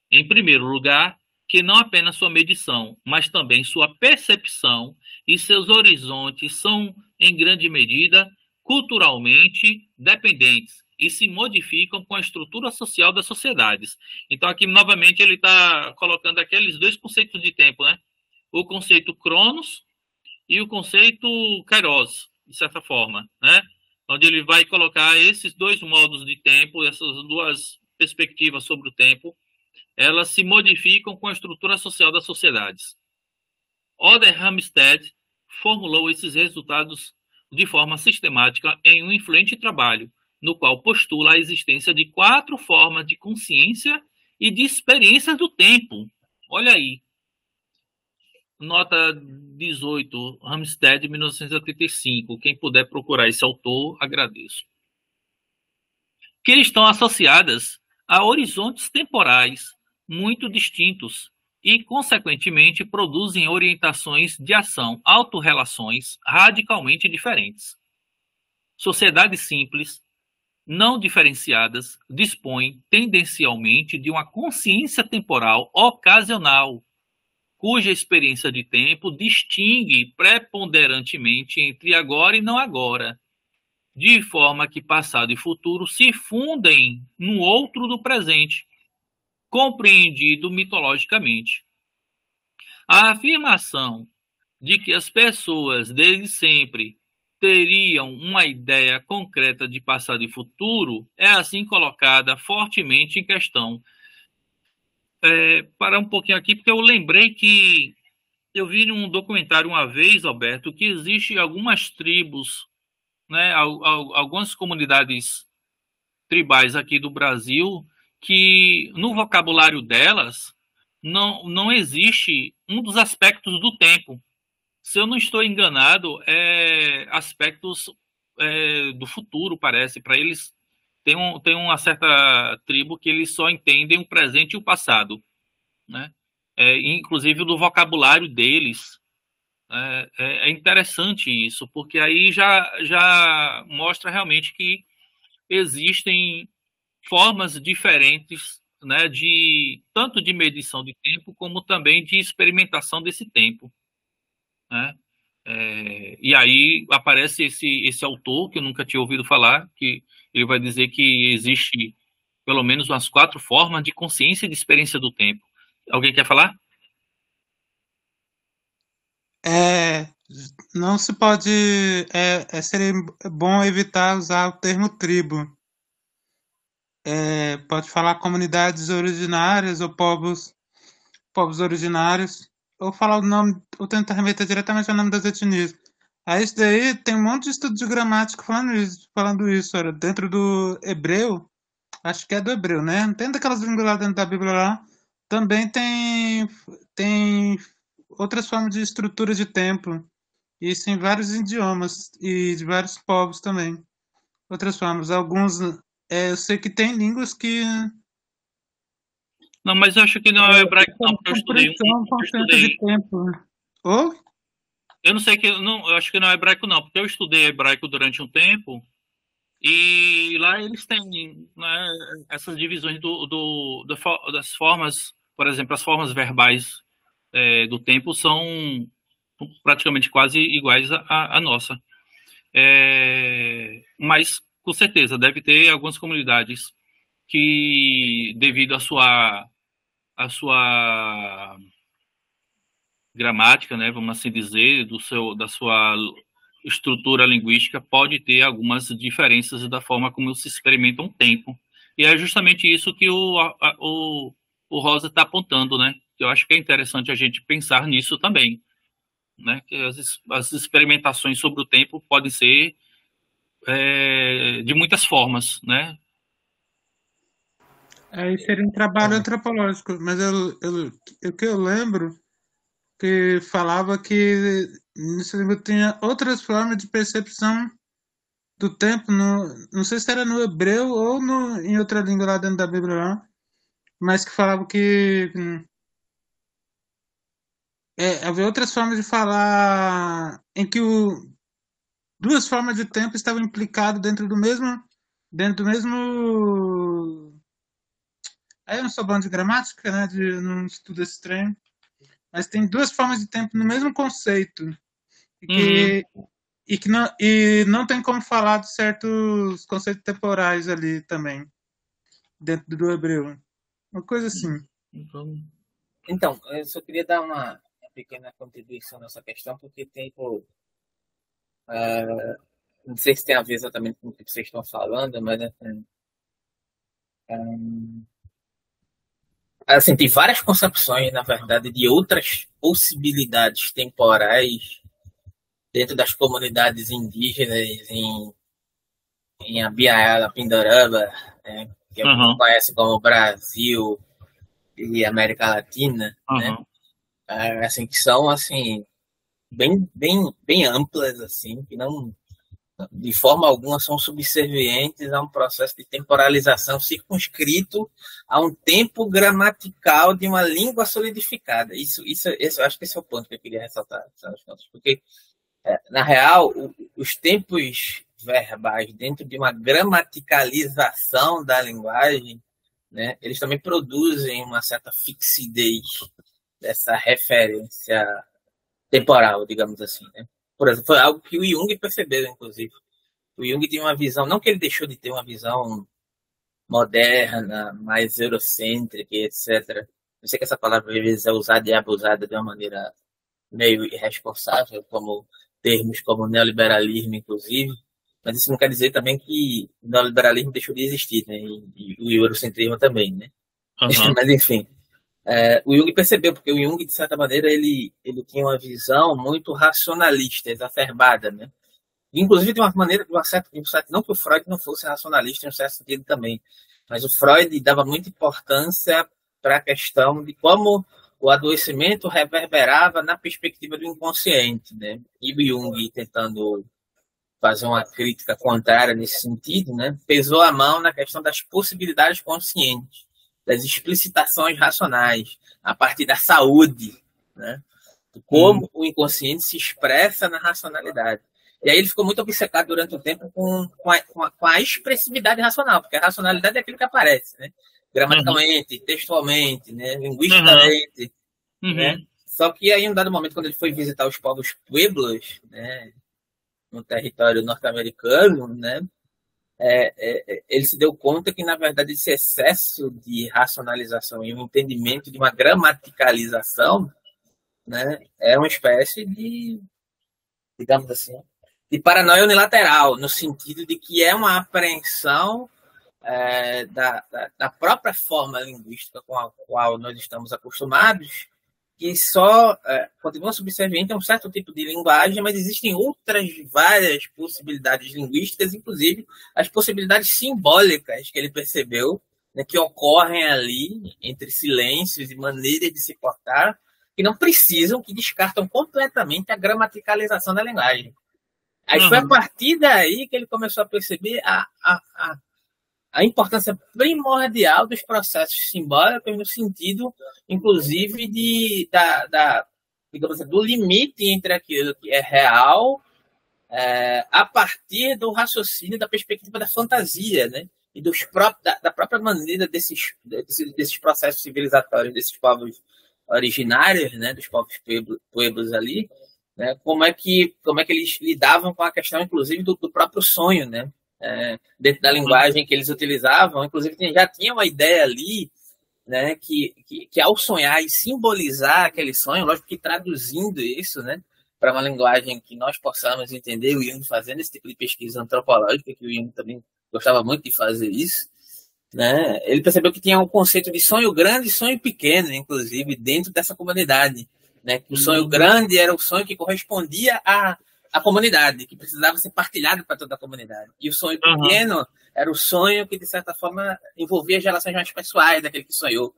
Em primeiro lugar, que não apenas sua medição, mas também sua percepção e seus horizontes são, em grande medida, culturalmente dependentes e se modificam com a estrutura social das sociedades. Então, aqui, novamente, ele está colocando aqueles dois conceitos de tempo, né? O conceito Cronos e o conceito Kairos, de certa forma, né? Onde ele vai colocar esses dois modos de tempo, essas duas perspectivas sobre o tempo, elas se modificam com a estrutura social das sociedades. Oder Hamstead formulou esses resultados de forma sistemática em um influente trabalho, no qual postula a existência de 4 formas de consciência e de experiência do tempo. Olha aí. Nota 18, Hamstead, 1985. Quem puder procurar esse autor, agradeço. Que estão associadas a horizontes temporais muito distintos e, consequentemente, produzem orientações de ação, autorrelações radicalmente diferentes. Sociedades simples, não diferenciadas, dispõem tendencialmente de uma consciência temporal ocasional, cuja experiência de tempo distingue preponderantemente entre agora e não agora, de forma que passado e futuro se fundem no outro do presente, compreendido mitologicamente. A afirmação de que as pessoas desde sempre teriam uma ideia concreta de passado e futuro é assim colocada fortemente em questão. Parar um pouquinho aqui, porque eu lembrei que eu vi num documentário uma vez, Alberto, que existem algumas tribos, né, algumas comunidades tribais aqui do Brasil, que no vocabulário delas não existe um dos aspectos do tempo. Se eu não estou enganado, aspectos do futuro, parece. Para eles, tem uma certa tribo que eles só entendem o presente e o passado, né? Inclusive do vocabulário deles. É interessante isso, porque aí já mostra realmente que existem formas diferentes, né, tanto de medição de tempo como também de experimentação desse tempo, né? E aí aparece esse autor que eu nunca tinha ouvido falar, que ele vai dizer que existe pelo menos umas 4 formas de consciência e de experiência do tempo. Alguém quer falar? Não se pode. Seria bom evitar usar o termo tribo. Pode falar comunidades originárias ou povos originários, ou falar o nome, ou tentar remeter diretamente ao nome das etnias. Aí isso daí tem um monte de estudo de gramática falando isso, olha, dentro do hebreu, acho que é do hebreu, né? Não tem daquelas línguas lá dentro da Bíblia lá, também tem outras formas de estrutura de tempo, isso em vários idiomas e de vários povos também. Outras formas, alguns, eu sei que tem línguas que Não, mas eu acho que não é hebraico, não, porque eu estudei. De tempo. Oh? Eu não sei eu acho que não é hebraico, não, porque eu estudei hebraico durante um tempo e lá eles têm, né, essas divisões das formas, por exemplo, as formas verbais do tempo são praticamente quase iguais à nossa. Mas, com certeza, deve ter algumas comunidades que, devido à sua gramática, né, vamos assim dizer, da sua estrutura linguística, pode ter algumas diferenças da forma como se experimenta um tempo. E é justamente isso que o Rosa está apontando, né? Eu acho que é interessante a gente pensar nisso também, né? Que as experimentações sobre o tempo podem ser de muitas formas, né? Aí seria um trabalho antropológico, mas o que eu lembro que falava que nesse livro tinha outras formas de percepção do tempo, não sei se era no hebreu ou em outra língua lá dentro da Bíblia, lá, mas que falava que havia outras formas de falar em que duas formas de tempo estavam implicadas dentro do mesmo. Aí eu não sou bom de gramática, né? Não estudo esse trem, mas tem duas formas de tempo no mesmo conceito e Uhum. que não tem como falar de certos conceitos temporais ali também dentro do hebreu, uma coisa assim. Então, Então, eu só queria dar uma pequena contribuição nessa questão, porque tem, pô, não sei se tem a ver exatamente com o que vocês estão falando, mas assim, tem várias concepções, na verdade, de outras possibilidades temporais dentro das comunidades indígenas em Abiaiala, Pindorama, né, que a gente aham, conhece como Brasil e América Latina, né? aham, Assim, que são assim bem amplas, assim, que não de forma alguma são subservientes a um processo de temporalização circunscrito a um tempo gramatical de uma língua solidificada. Isso eu acho que esse é o ponto que eu queria ressaltar, porque na real os tempos verbais dentro de uma gramaticalização da linguagem, né, eles também produzem uma certa fixidez dessa referência temporal, digamos assim, né? Por exemplo, foi algo que o Jung percebeu, inclusive. O Jung tinha uma visão, não que ele deixou de ter uma visão moderna, mais eurocêntrica, etc. Eu sei que essa palavra às vezes é usada e abusada de uma maneira meio irresponsável, como termos como neoliberalismo, inclusive, mas isso não quer dizer também que o neoliberalismo deixou de existir, né? E o eurocentrismo também, né? aham, Mas enfim, o Jung percebeu, porque o Jung, de certa maneira, ele tinha uma visão muito racionalista, exacerbada, né? Inclusive, de uma maneira, não que o Freud não fosse racionalista em um certo sentido também, mas o Freud dava muita importância para a questão de como o adoecimento reverberava na perspectiva do inconsciente, né? E o Jung, tentando fazer uma crítica contrária nesse sentido, né, pesou a mão na questão das possibilidades conscientes, das explicitações racionais, a partir da saúde, né, de uhum, como o inconsciente se expressa na racionalidade. E aí ele ficou muito obcecado durante o tempo com a expressividade racional, porque a racionalidade é aquilo que aparece, né, aham, gramaticalmente, textualmente, né, aham, linguisticamente, né. uhum, Só que aí, em um dado momento, quando ele foi visitar os povos pueblos, né, no território norte-americano, né, ele se deu conta que, na verdade, esse excesso de racionalização e um entendimento de uma gramaticalização, né, é uma espécie de, digamos assim, de paranoia unilateral, no sentido de que é uma apreensão da própria forma linguística com a qual nós estamos acostumados, que só continua subserviente a um certo tipo de linguagem, mas existem outras várias possibilidades linguísticas, inclusive as possibilidades simbólicas que ele percebeu, né, que ocorrem ali entre silêncios e maneiras de se portar, que não precisam, que descartam completamente a gramaticalização da linguagem. Aí foi a aham, partir daí que ele começou a perceber a importância primordial dos processos simbólicos no sentido, inclusive, digamos assim, do limite entre aquilo que é real a partir do raciocínio da perspectiva da fantasia, né? E da própria maneira desses processos civilizatórios desses povos originários, né? Dos povos pueblos ali, né? Como é que eles lidavam com a questão, inclusive, do próprio sonho, né? Dentro da aham, linguagem que eles utilizavam, inclusive já tinha uma ideia ali, né, que ao sonhar e simbolizar aquele sonho, lógico que traduzindo isso, né, para uma linguagem que nós possamos entender, o Jung fazendo esse tipo de pesquisa antropológica, que o Jung também gostava muito de fazer isso, né, ele percebeu que tinha um conceito de sonho grande e sonho pequeno, inclusive, dentro dessa comunidade, né, que o sonho uhum, grande era o sonho que correspondia à comunidade, que precisava ser partilhado para toda a comunidade, e o sonho aham, pequeno era o sonho que, de certa forma, envolvia as relações mais pessoais daquele que sonhou.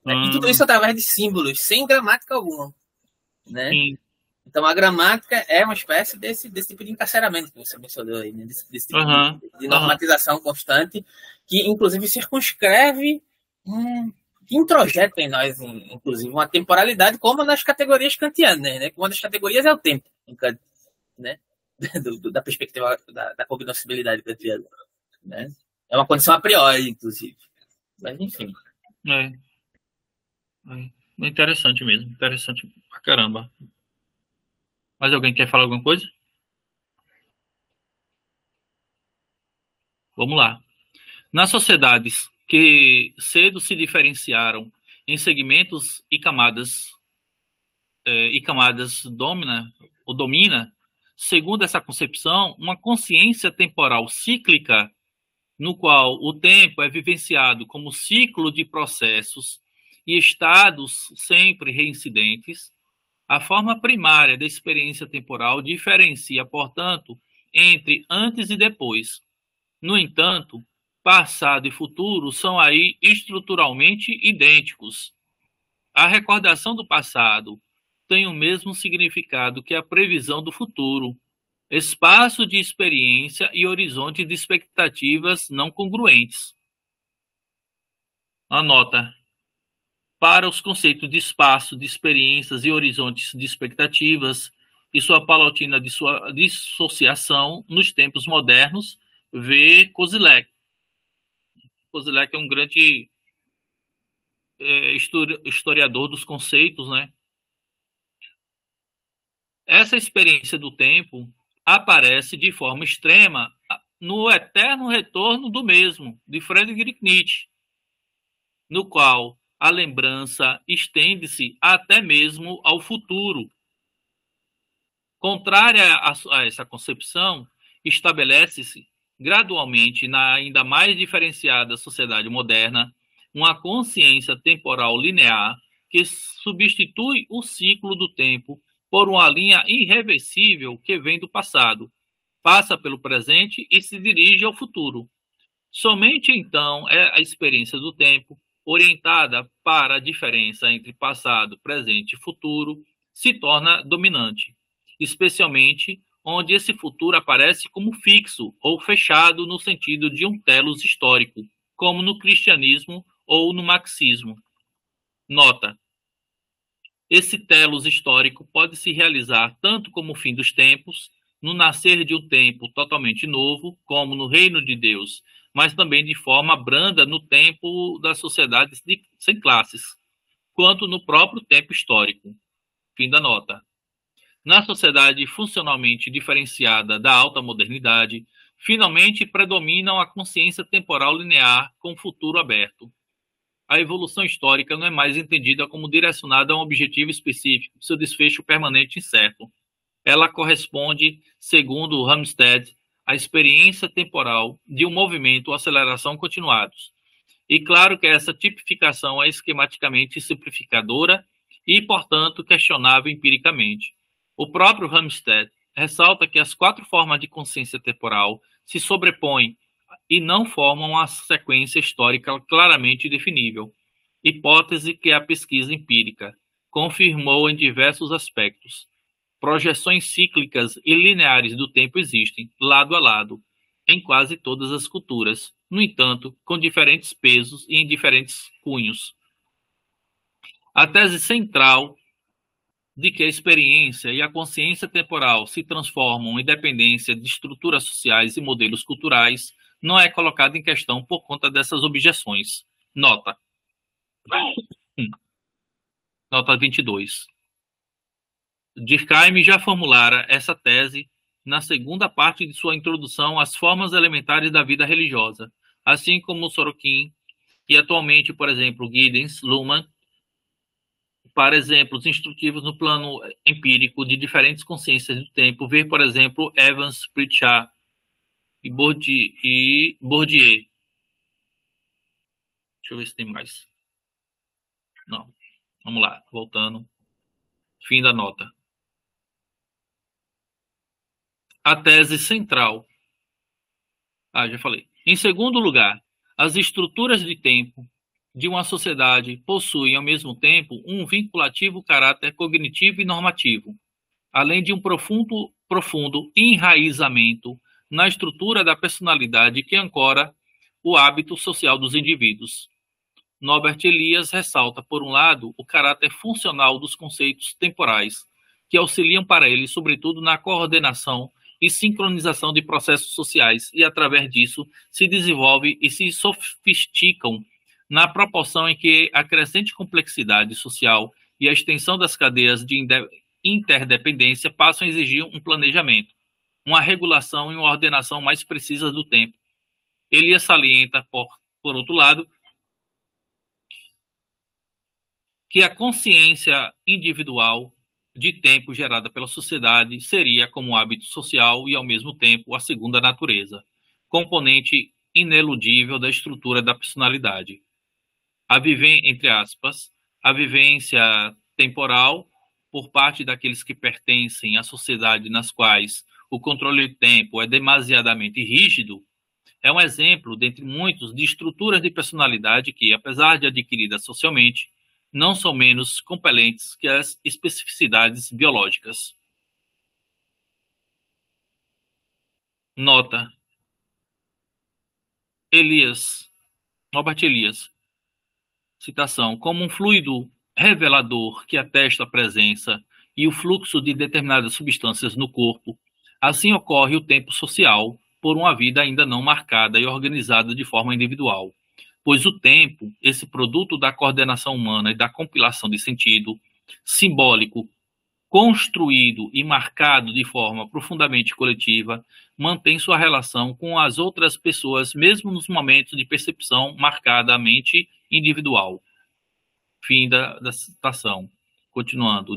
Né? E tudo isso aham, através de símbolos, sem gramática alguma. Né? sim. Então, a gramática é uma espécie desse tipo de encarceramento que você mencionou aí, né? Desse tipo de normatização constante, que, inclusive, circunscreve, introjeta em nós, inclusive, uma temporalidade, como nas categorias kantianas, né? Uma das categorias é o tempo, né? Da perspectiva da cognoscibilidade kantiana, né? É uma condição a priori, inclusive. Mas, enfim. É interessante mesmo. Interessante pra caramba. Mais alguém quer falar alguma coisa? Vamos lá. Nas sociedades que cedo se diferenciaram em segmentos e camadas domina, segundo essa concepção, uma consciência temporal cíclica, no qual o tempo é vivenciado como ciclo de processos e estados sempre reincidentes. A forma primária da experiência temporal diferencia, portanto, entre antes e depois. No entanto, passado e futuro são aí estruturalmente idênticos. A recordação do passado tem o mesmo significado que a previsão do futuro, espaço de experiência e horizonte de expectativas não congruentes. Anota. Para os conceitos de espaço, de experiências e horizontes de expectativas e sua paulatina dissociação nos tempos modernos, vê Kozilek. Kozilek é um grande historiador dos conceitos, né? Essa experiência do tempo aparece de forma extrema no Eterno Retorno do Mesmo, de Friedrich Nietzsche, no qual a lembrança estende-se até mesmo ao futuro. Contrária a essa concepção, estabelece-se gradualmente na ainda mais diferenciada sociedade moderna uma consciência temporal linear que substitui o ciclo do tempo por uma linha irreversível que vem do passado, passa pelo presente e se dirige ao futuro. Somente então é a experiência do tempo, orientada para a diferença entre passado, presente e futuro, se torna dominante, especialmente onde esse futuro aparece como fixo ou fechado no sentido de um telos histórico, como no cristianismo ou no marxismo. Nota: esse telos histórico pode se realizar tanto como o fim dos tempos, no nascer de um tempo totalmente novo, como no reino de Deus, mas também de forma branda no tempo das sociedades sem classes, quanto no próprio tempo histórico. Fim da nota. Na sociedade funcionalmente diferenciada da alta modernidade, finalmente predominam a consciência temporal linear com futuro aberto. A evolução histórica não é mais entendida como direcionada a um objetivo específico, seu desfecho permanente incerto. Ela corresponde, segundo Ramstead, à experiência temporal de um movimento ou aceleração continuados. E claro que essa tipificação é esquematicamente simplificadora e, portanto, questionável empiricamente. O próprio Ramstead ressalta que as 4 formas de consciência temporal se sobrepõem e não formam uma sequência histórica claramente definível, hipótese que a pesquisa empírica confirmou em diversos aspectos. Projeções cíclicas e lineares do tempo existem, lado a lado, em quase todas as culturas, no entanto, com diferentes pesos e em diferentes cunhos. A tese central de que a experiência e a consciência temporal se transformam em dependência de estruturas sociais e modelos culturais não é colocada em questão por conta dessas objeções. Nota. Nota 22. Durkheim já formulara essa tese na segunda parte de sua introdução às formas elementares da vida religiosa, assim como Sorokin e atualmente, por exemplo, Giddens, Luhmann, para exemplos instrutivos no plano empírico de diferentes consciências do tempo, ver, por exemplo, Evans, Pritchard e Bourdieu. Deixa eu ver se tem mais. Não. Vamos lá, voltando. Fim da nota. A tese central. Já falei. Em segundo lugar, as estruturas de tempo de uma sociedade possuem, ao mesmo tempo, um vinculativo caráter cognitivo e normativo. além de um profundo enraizamento na estrutura da personalidade que ancora o hábito social dos indivíduos. Norbert Elias ressalta, por um lado, o caráter funcional dos conceitos temporais, que auxiliam para ele, sobretudo, na coordenação e sincronização de processos sociais, e, através disso, se desenvolvem e se sofisticam na proporção em que a crescente complexidade social e a extensão das cadeias de interdependência passam a exigir um planejamento, uma regulação e uma ordenação mais precisas do tempo. Elias salienta, por outro lado, que a consciência individual de tempo gerada pela sociedade seria, como hábito social e, ao mesmo tempo, a segunda natureza, componente ineludível da estrutura da personalidade. Entre aspas, a vivência temporal por parte daqueles que pertencem à sociedade nas quais o controle do tempo é demasiadamente rígido, é um exemplo, dentre muitos, de estruturas de personalidade que, apesar de adquiridas socialmente, não são menos compelentes que as especificidades biológicas. Nota. Norbert Elias. Citação. Como um fluido revelador que atesta a presença e o fluxo de determinadas substâncias no corpo, assim ocorre o tempo social por uma vida ainda não marcada e organizada de forma individual. Pois o tempo, esse produto da coordenação humana e da compilação de sentido, simbólico, construído e marcado de forma profundamente coletiva, mantém sua relação com as outras pessoas, mesmo nos momentos de percepção marcadamente individual. Fim da citação. Continuando.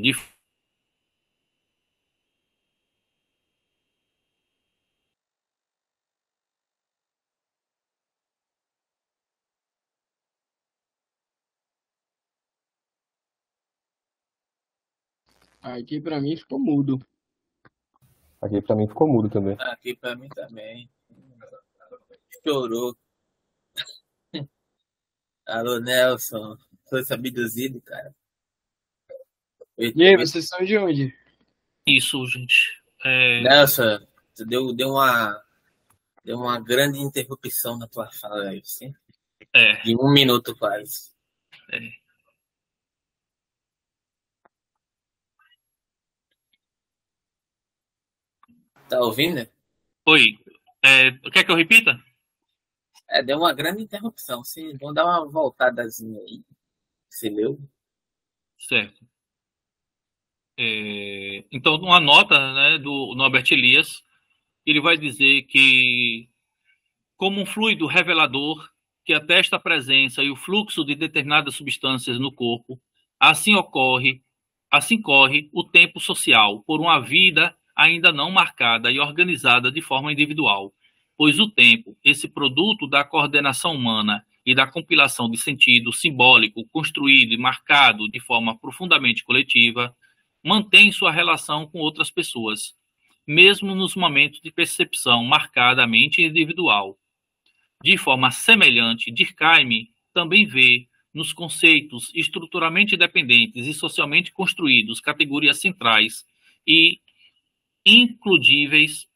Aqui pra mim ficou mudo. Aqui pra mim ficou mudo também. Aqui pra mim também. Estourou. Alô, Nelson. Foi abduzido, cara. E aí, vocês são de onde? Isso, gente. Nelson, tu deu uma grande interrupção na tua fala aí, sim? De 1 minuto quase. Tá ouvindo? Oi. Quer que eu repita? Deu uma grande interrupção. Sim, vamos dar uma voltadazinha aí. Você leu? Certo. Então, uma nota, né, do Norbert Elias, ele vai dizer que, como um fluido revelador que atesta a presença e o fluxo de determinadas substâncias no corpo, assim corre o tempo social por uma vida ainda não marcada e organizada de forma individual, pois o tempo, esse produto da coordenação humana e da compilação de sentido simbólico construído e marcado de forma profundamente coletiva, mantém sua relação com outras pessoas, mesmo nos momentos de percepção marcadamente individual. De forma semelhante, Durkheim também vê nos conceitos estruturalmente dependentes e socialmente construídos categorias centrais e ineludíveis,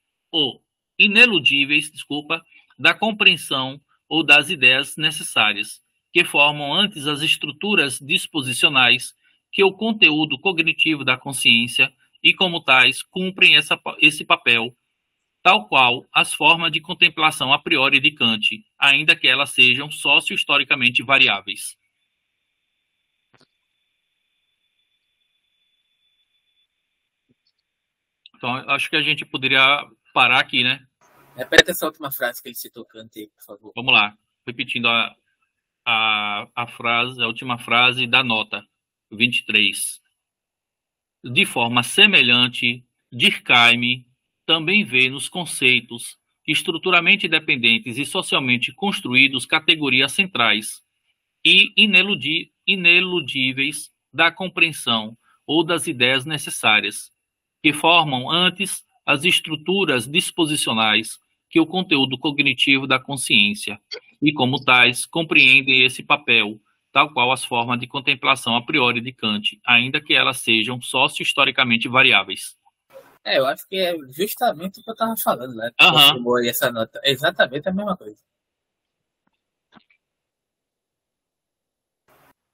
da compreensão ou das ideias necessárias, que formam antes as estruturas disposicionais que o conteúdo cognitivo da consciência e, como tais, cumprem esse papel, tal qual as formas de contemplação a priori de Kant, ainda que elas sejam socio-historicamente variáveis. Então, acho que a gente poderia parar aqui, né? Repete essa última frase que ele citou, Kant, por favor. Vamos lá. Repetindo a última frase da nota 23. De forma semelhante, Durkheim também vê nos conceitos estruturalmente dependentes e socialmente construídos categorias centrais e ineludíveis da compreensão ou das ideias necessárias, que formam antes as estruturas disposicionais que o conteúdo cognitivo da consciência, e como tais, compreendem esse papel, tal qual as formas de contemplação a priori de Kant, ainda que elas sejam socio-historicamente variáveis. Eu acho que é justamente o que eu estava falando, né? Aham. Confirmou aí essa nota. É exatamente a mesma coisa.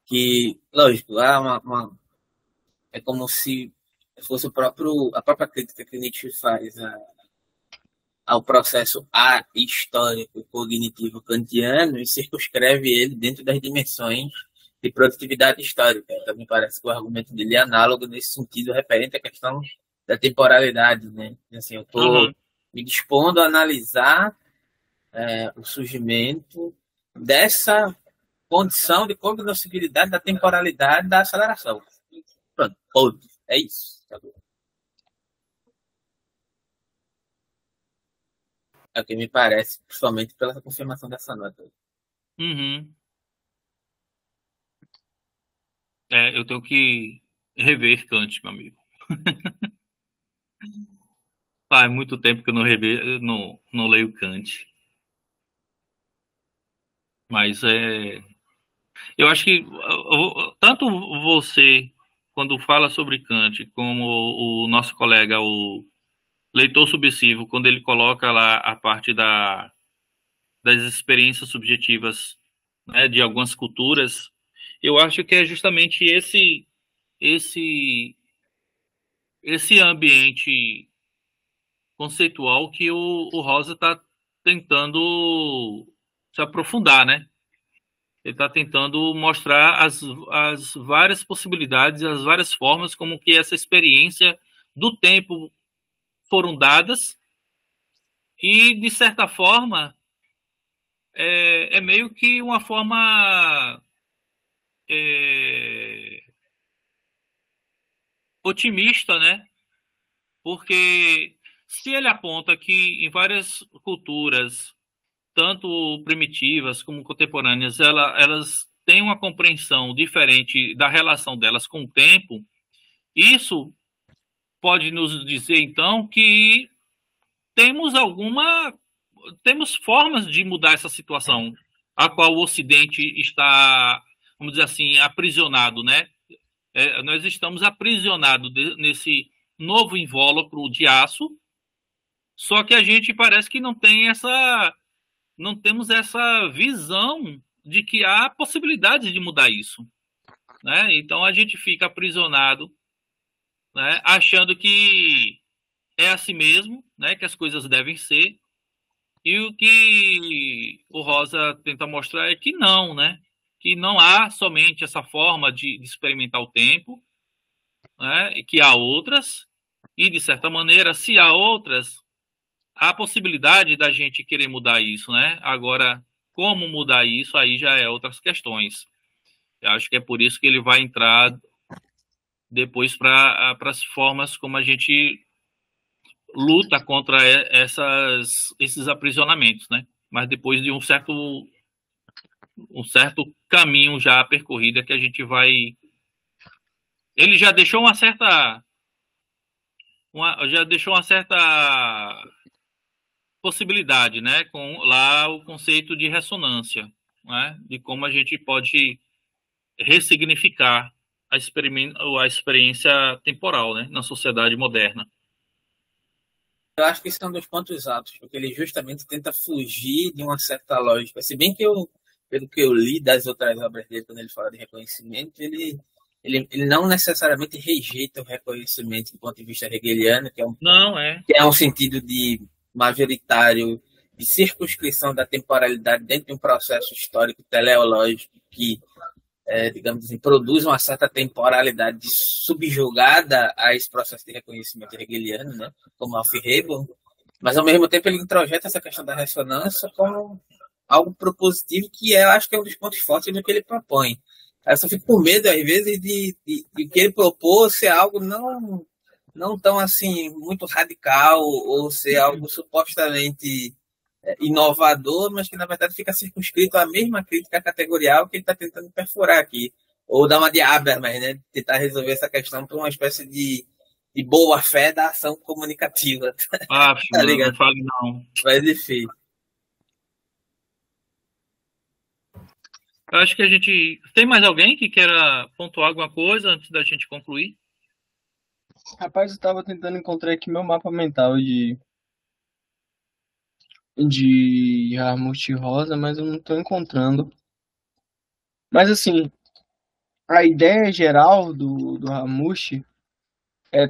Que, lógico, é como se fosse a própria crítica que Nietzsche faz ao processo histórico cognitivo kantiano e circunscreve ele dentro das dimensões de produtividade histórica. Então, me parece que o argumento dele é análogo nesse sentido, referente à questão da temporalidade, né? Assim, eu estou Aham. me dispondo a analisar o surgimento dessa condição de cognoscibilidade da temporalidade da aceleração. Pronto, ponto. É isso. É o que me parece, principalmente pela confirmação dessa nota. Uhum. Eu tenho que rever Kant, meu amigo. Faz muito tempo que eu não leio Kant. Mas eu acho que tanto você, quando fala sobre Kant, como o nosso colega, o leitor subversivo, quando ele coloca lá a parte das experiências subjetivas, né, de algumas culturas, eu acho que é justamente esse esse ambiente conceitual que o Rosa está tentando se aprofundar, né? Ele está tentando mostrar as várias possibilidades, as várias formas como que essa experiência do tempo foram dadas e, de certa forma, é meio que uma forma é, otimista, né? Porque se ele aponta que em várias culturas, tanto primitivas como contemporâneas, elas têm uma compreensão diferente da relação delas com o tempo, isso pode nos dizer, então, que temos temos formas de mudar essa situação, a qual o Ocidente está, vamos dizer assim, aprisionado, né? Nós estamos aprisionados nesse novo invólucro de aço, só que a gente parece que não temos essa visão de que há possibilidade de mudar isso, né? Então a gente fica aprisionado, né? Achando que é assim mesmo, né? Que as coisas devem ser. E o que o Rosa tenta mostrar é que não, né? Que não há somente essa forma de experimentar o tempo, né? E que há outras, e de certa maneira, se há outras, há a possibilidade da gente querer mudar isso, né? Agora, como mudar isso, aí já é outras questões. Eu acho que é por isso que ele vai entrar depois para as formas como a gente luta contra esses aprisionamentos, né? Mas depois de um certo caminho já percorrido é que a gente vai. Ele já deixou já deixou uma certa possibilidade, né? Com lá o conceito de ressonância, né? De como a gente pode ressignificar a experiência temporal, né? Na sociedade moderna. Eu acho que esse é um dos pontos altos, porque ele justamente tenta fugir de uma certa lógica. Se bem que pelo que eu li das outras obras dele, quando ele fala de reconhecimento, ele não necessariamente rejeita o reconhecimento do ponto de vista hegeliano, Não, que é um sentido de majoritário, de circunscrição da temporalidade dentro de um processo histórico teleológico que, digamos assim, produz uma certa temporalidade subjugada a esse processo de reconhecimento hegeliano, né? Como Alfred Hebel, mas ao mesmo tempo ele introjeta essa questão da ressonância como algo propositivo, que eu acho que é um dos pontos fortes do que ele propõe. Eu só fico com medo, às vezes, de que ele propôs ser algo não tão assim muito radical ou ser algo supostamente inovador, mas que na verdade fica circunscrito à mesma crítica categorial que ele está tentando perfurar aqui. Ou dar uma de Habermas, né? Tentar resolver essa questão por uma espécie de boa-fé da ação comunicativa. tá ligado? Não fale não. Mas enfim. Eu acho que a gente. Tem mais alguém que queira pontuar alguma coisa antes da gente concluir? Rapaz, eu tava tentando encontrar aqui meu mapa mental de Harmut Rosa, mas eu não tô encontrando. Mas assim, a ideia geral do Ramush é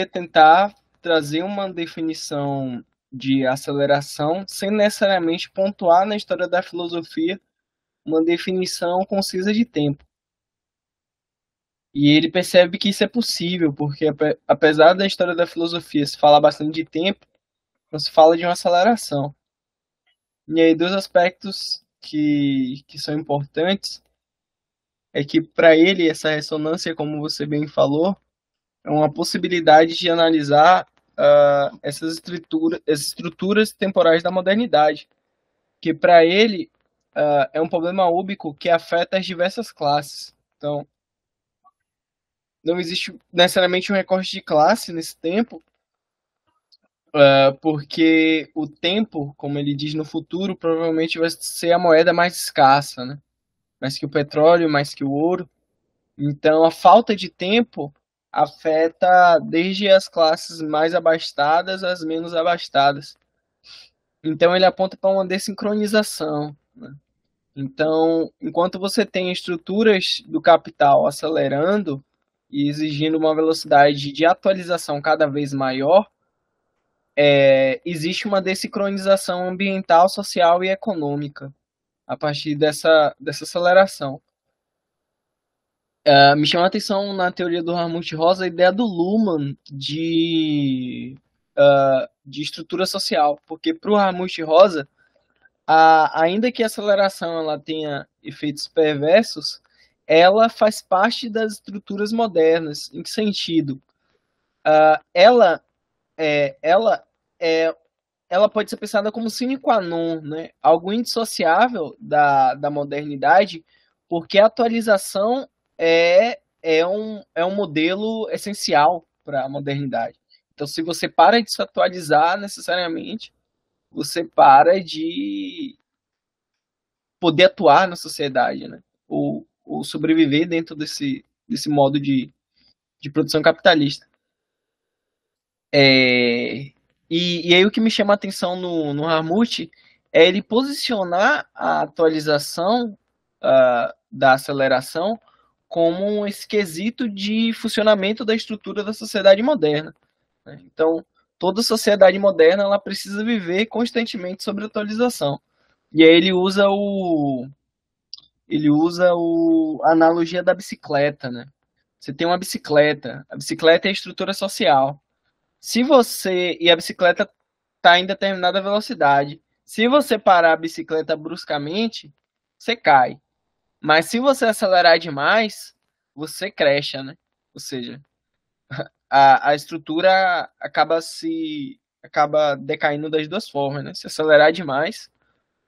tentar trazer uma definição de aceleração sem necessariamente pontuar na história da filosofia uma definição concisa de tempo. E ele percebe que isso é possível, porque apesar da história da filosofia se falar bastante de tempo, não se fala de uma aceleração. E aí, dois aspectos que são importantes é que, para ele, essa ressonância, como você bem falou, é uma possibilidade de analisar essas estruturas temporais da modernidade, que, para ele, é um problema úbico que afeta as diversas classes. Então, não existe necessariamente um recorte de classe nesse tempo, porque o tempo, como ele diz no futuro, provavelmente vai ser a moeda mais escassa, né? Mais que o petróleo, mais que o ouro. Então, a falta de tempo afeta desde as classes mais abastadas às menos abastadas. Então, ele aponta para uma desincronização, né? Então, enquanto você tem estruturas do capital acelerando e exigindo uma velocidade de atualização cada vez maior, existe uma desincronização ambiental, social e econômica a partir dessa aceleração. Me chama a atenção na teoria do Harmut Rosa a ideia do Luhmann de estrutura social, porque para o Harmut Rosa, ainda que a aceleração ela tenha efeitos perversos, ela faz parte das estruturas modernas. Em que sentido? Ela pode ser pensada como sine qua non, né? Algo indissociável da modernidade, porque a atualização é um modelo essencial para a modernidade. Então, se você para de se atualizar, necessariamente, você para de poder atuar na sociedade, né? Ou sobreviver dentro desse modo de produção capitalista. E aí o que me chama a atenção no Harmut é ele posicionar a atualização da aceleração como esse quesito de funcionamento da estrutura da sociedade moderna, né? Então, toda sociedade moderna ela precisa viver constantemente sobre atualização. E aí ele usa a analogia da bicicleta, né? Você tem uma bicicleta, a bicicleta é a estrutura social. E a bicicleta está em determinada velocidade. Se você parar a bicicleta bruscamente, você cai. Mas se você acelerar demais, você crecha, né? Ou seja, a estrutura acaba decaindo das duas formas, né? Se acelerar demais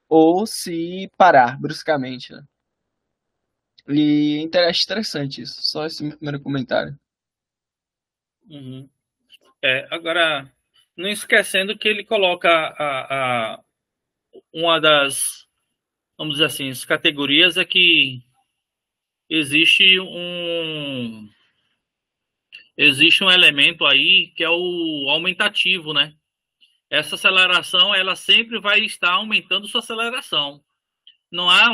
ou se parar bruscamente, né? E é interessante isso. Só esse meu primeiro comentário. Uhum. Agora, não esquecendo que ele coloca uma das, vamos dizer assim, as categorias é que existe um elemento aí que é o aumentativo, né? Essa aceleração, ela sempre vai estar aumentando sua aceleração. Não há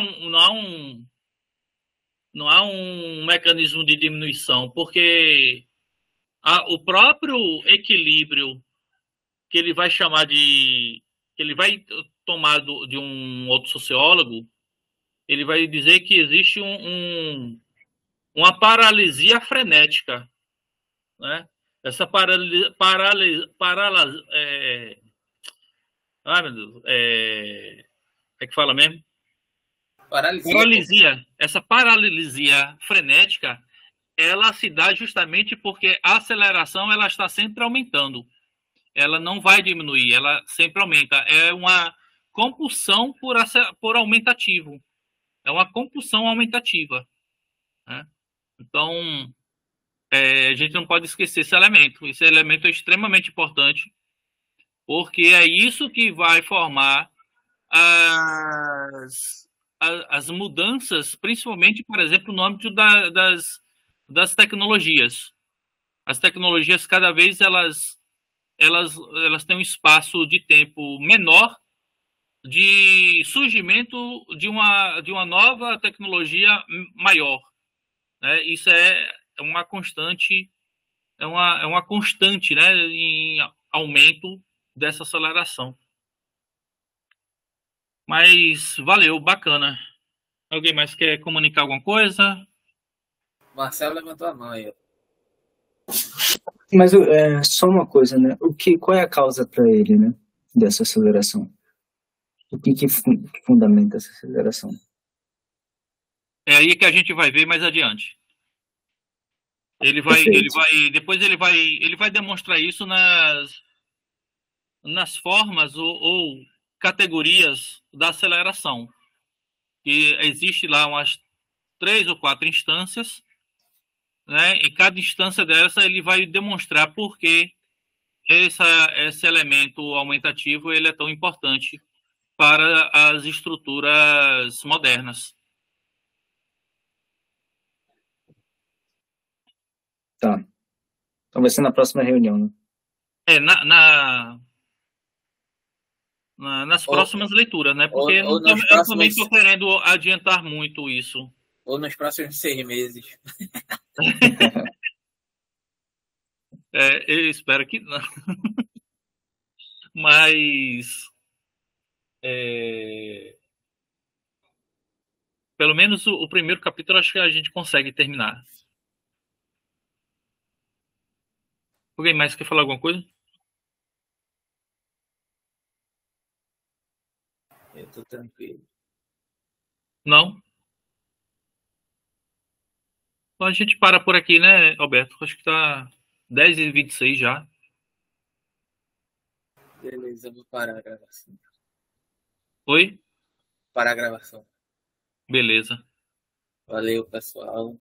um mecanismo de diminuição, porque o próprio equilíbrio que ele vai chamar que ele vai tomar de um outro sociólogo, ele vai dizer que existe uma paralisia frenética, né? Essa meu Deus, é que fala mesmo? Paralisia. Essa paralisia frenética, ela se dá justamente porque a aceleração ela está sempre aumentando. Ela não vai diminuir, ela sempre aumenta. É uma compulsão por aumentativo. É uma compulsão aumentativa, né? Então, a gente não pode esquecer esse elemento. Esse elemento é extremamente importante, porque é isso que vai formar as mudanças, principalmente, por exemplo, no âmbito das tecnologias. as tecnologias cada vez elas têm um espaço de tempo menor de surgimento de uma nova tecnologia maior, né? Isso é uma constante, é uma constante, né, em aumento dessa aceleração. Mas valeu, bacana. Alguém mais quer comunicar alguma coisa? Marcelo levantou a mão aí. Mas só uma coisa, né? Qual é a causa para ele, né? Dessa aceleração? O que fundamenta essa aceleração? É aí que a gente vai ver mais adiante. Depois ele vai demonstrar isso nas formas ou categorias da aceleração. Que existe lá umas 3 ou 4 instâncias, né? E cada instância dessa ele vai demonstrar por que esse elemento aumentativo ele é tão importante para as estruturas modernas. Tá. Então vai ser na próxima reunião, né? Nas próximas leituras, né? Porque ou eu também estou querendo adiantar muito isso. Ou nos próximos 6 meses. Eu espero que não. Mas pelo menos o primeiro capítulo acho que a gente consegue terminar. Alguém mais quer falar alguma coisa? Eu tô tranquilo. Não? Então a gente para por aqui, né, Alberto? Acho que tá 10h26 já. Beleza, eu vou parar a gravação. Oi? Parar a gravação. Beleza. Valeu, pessoal.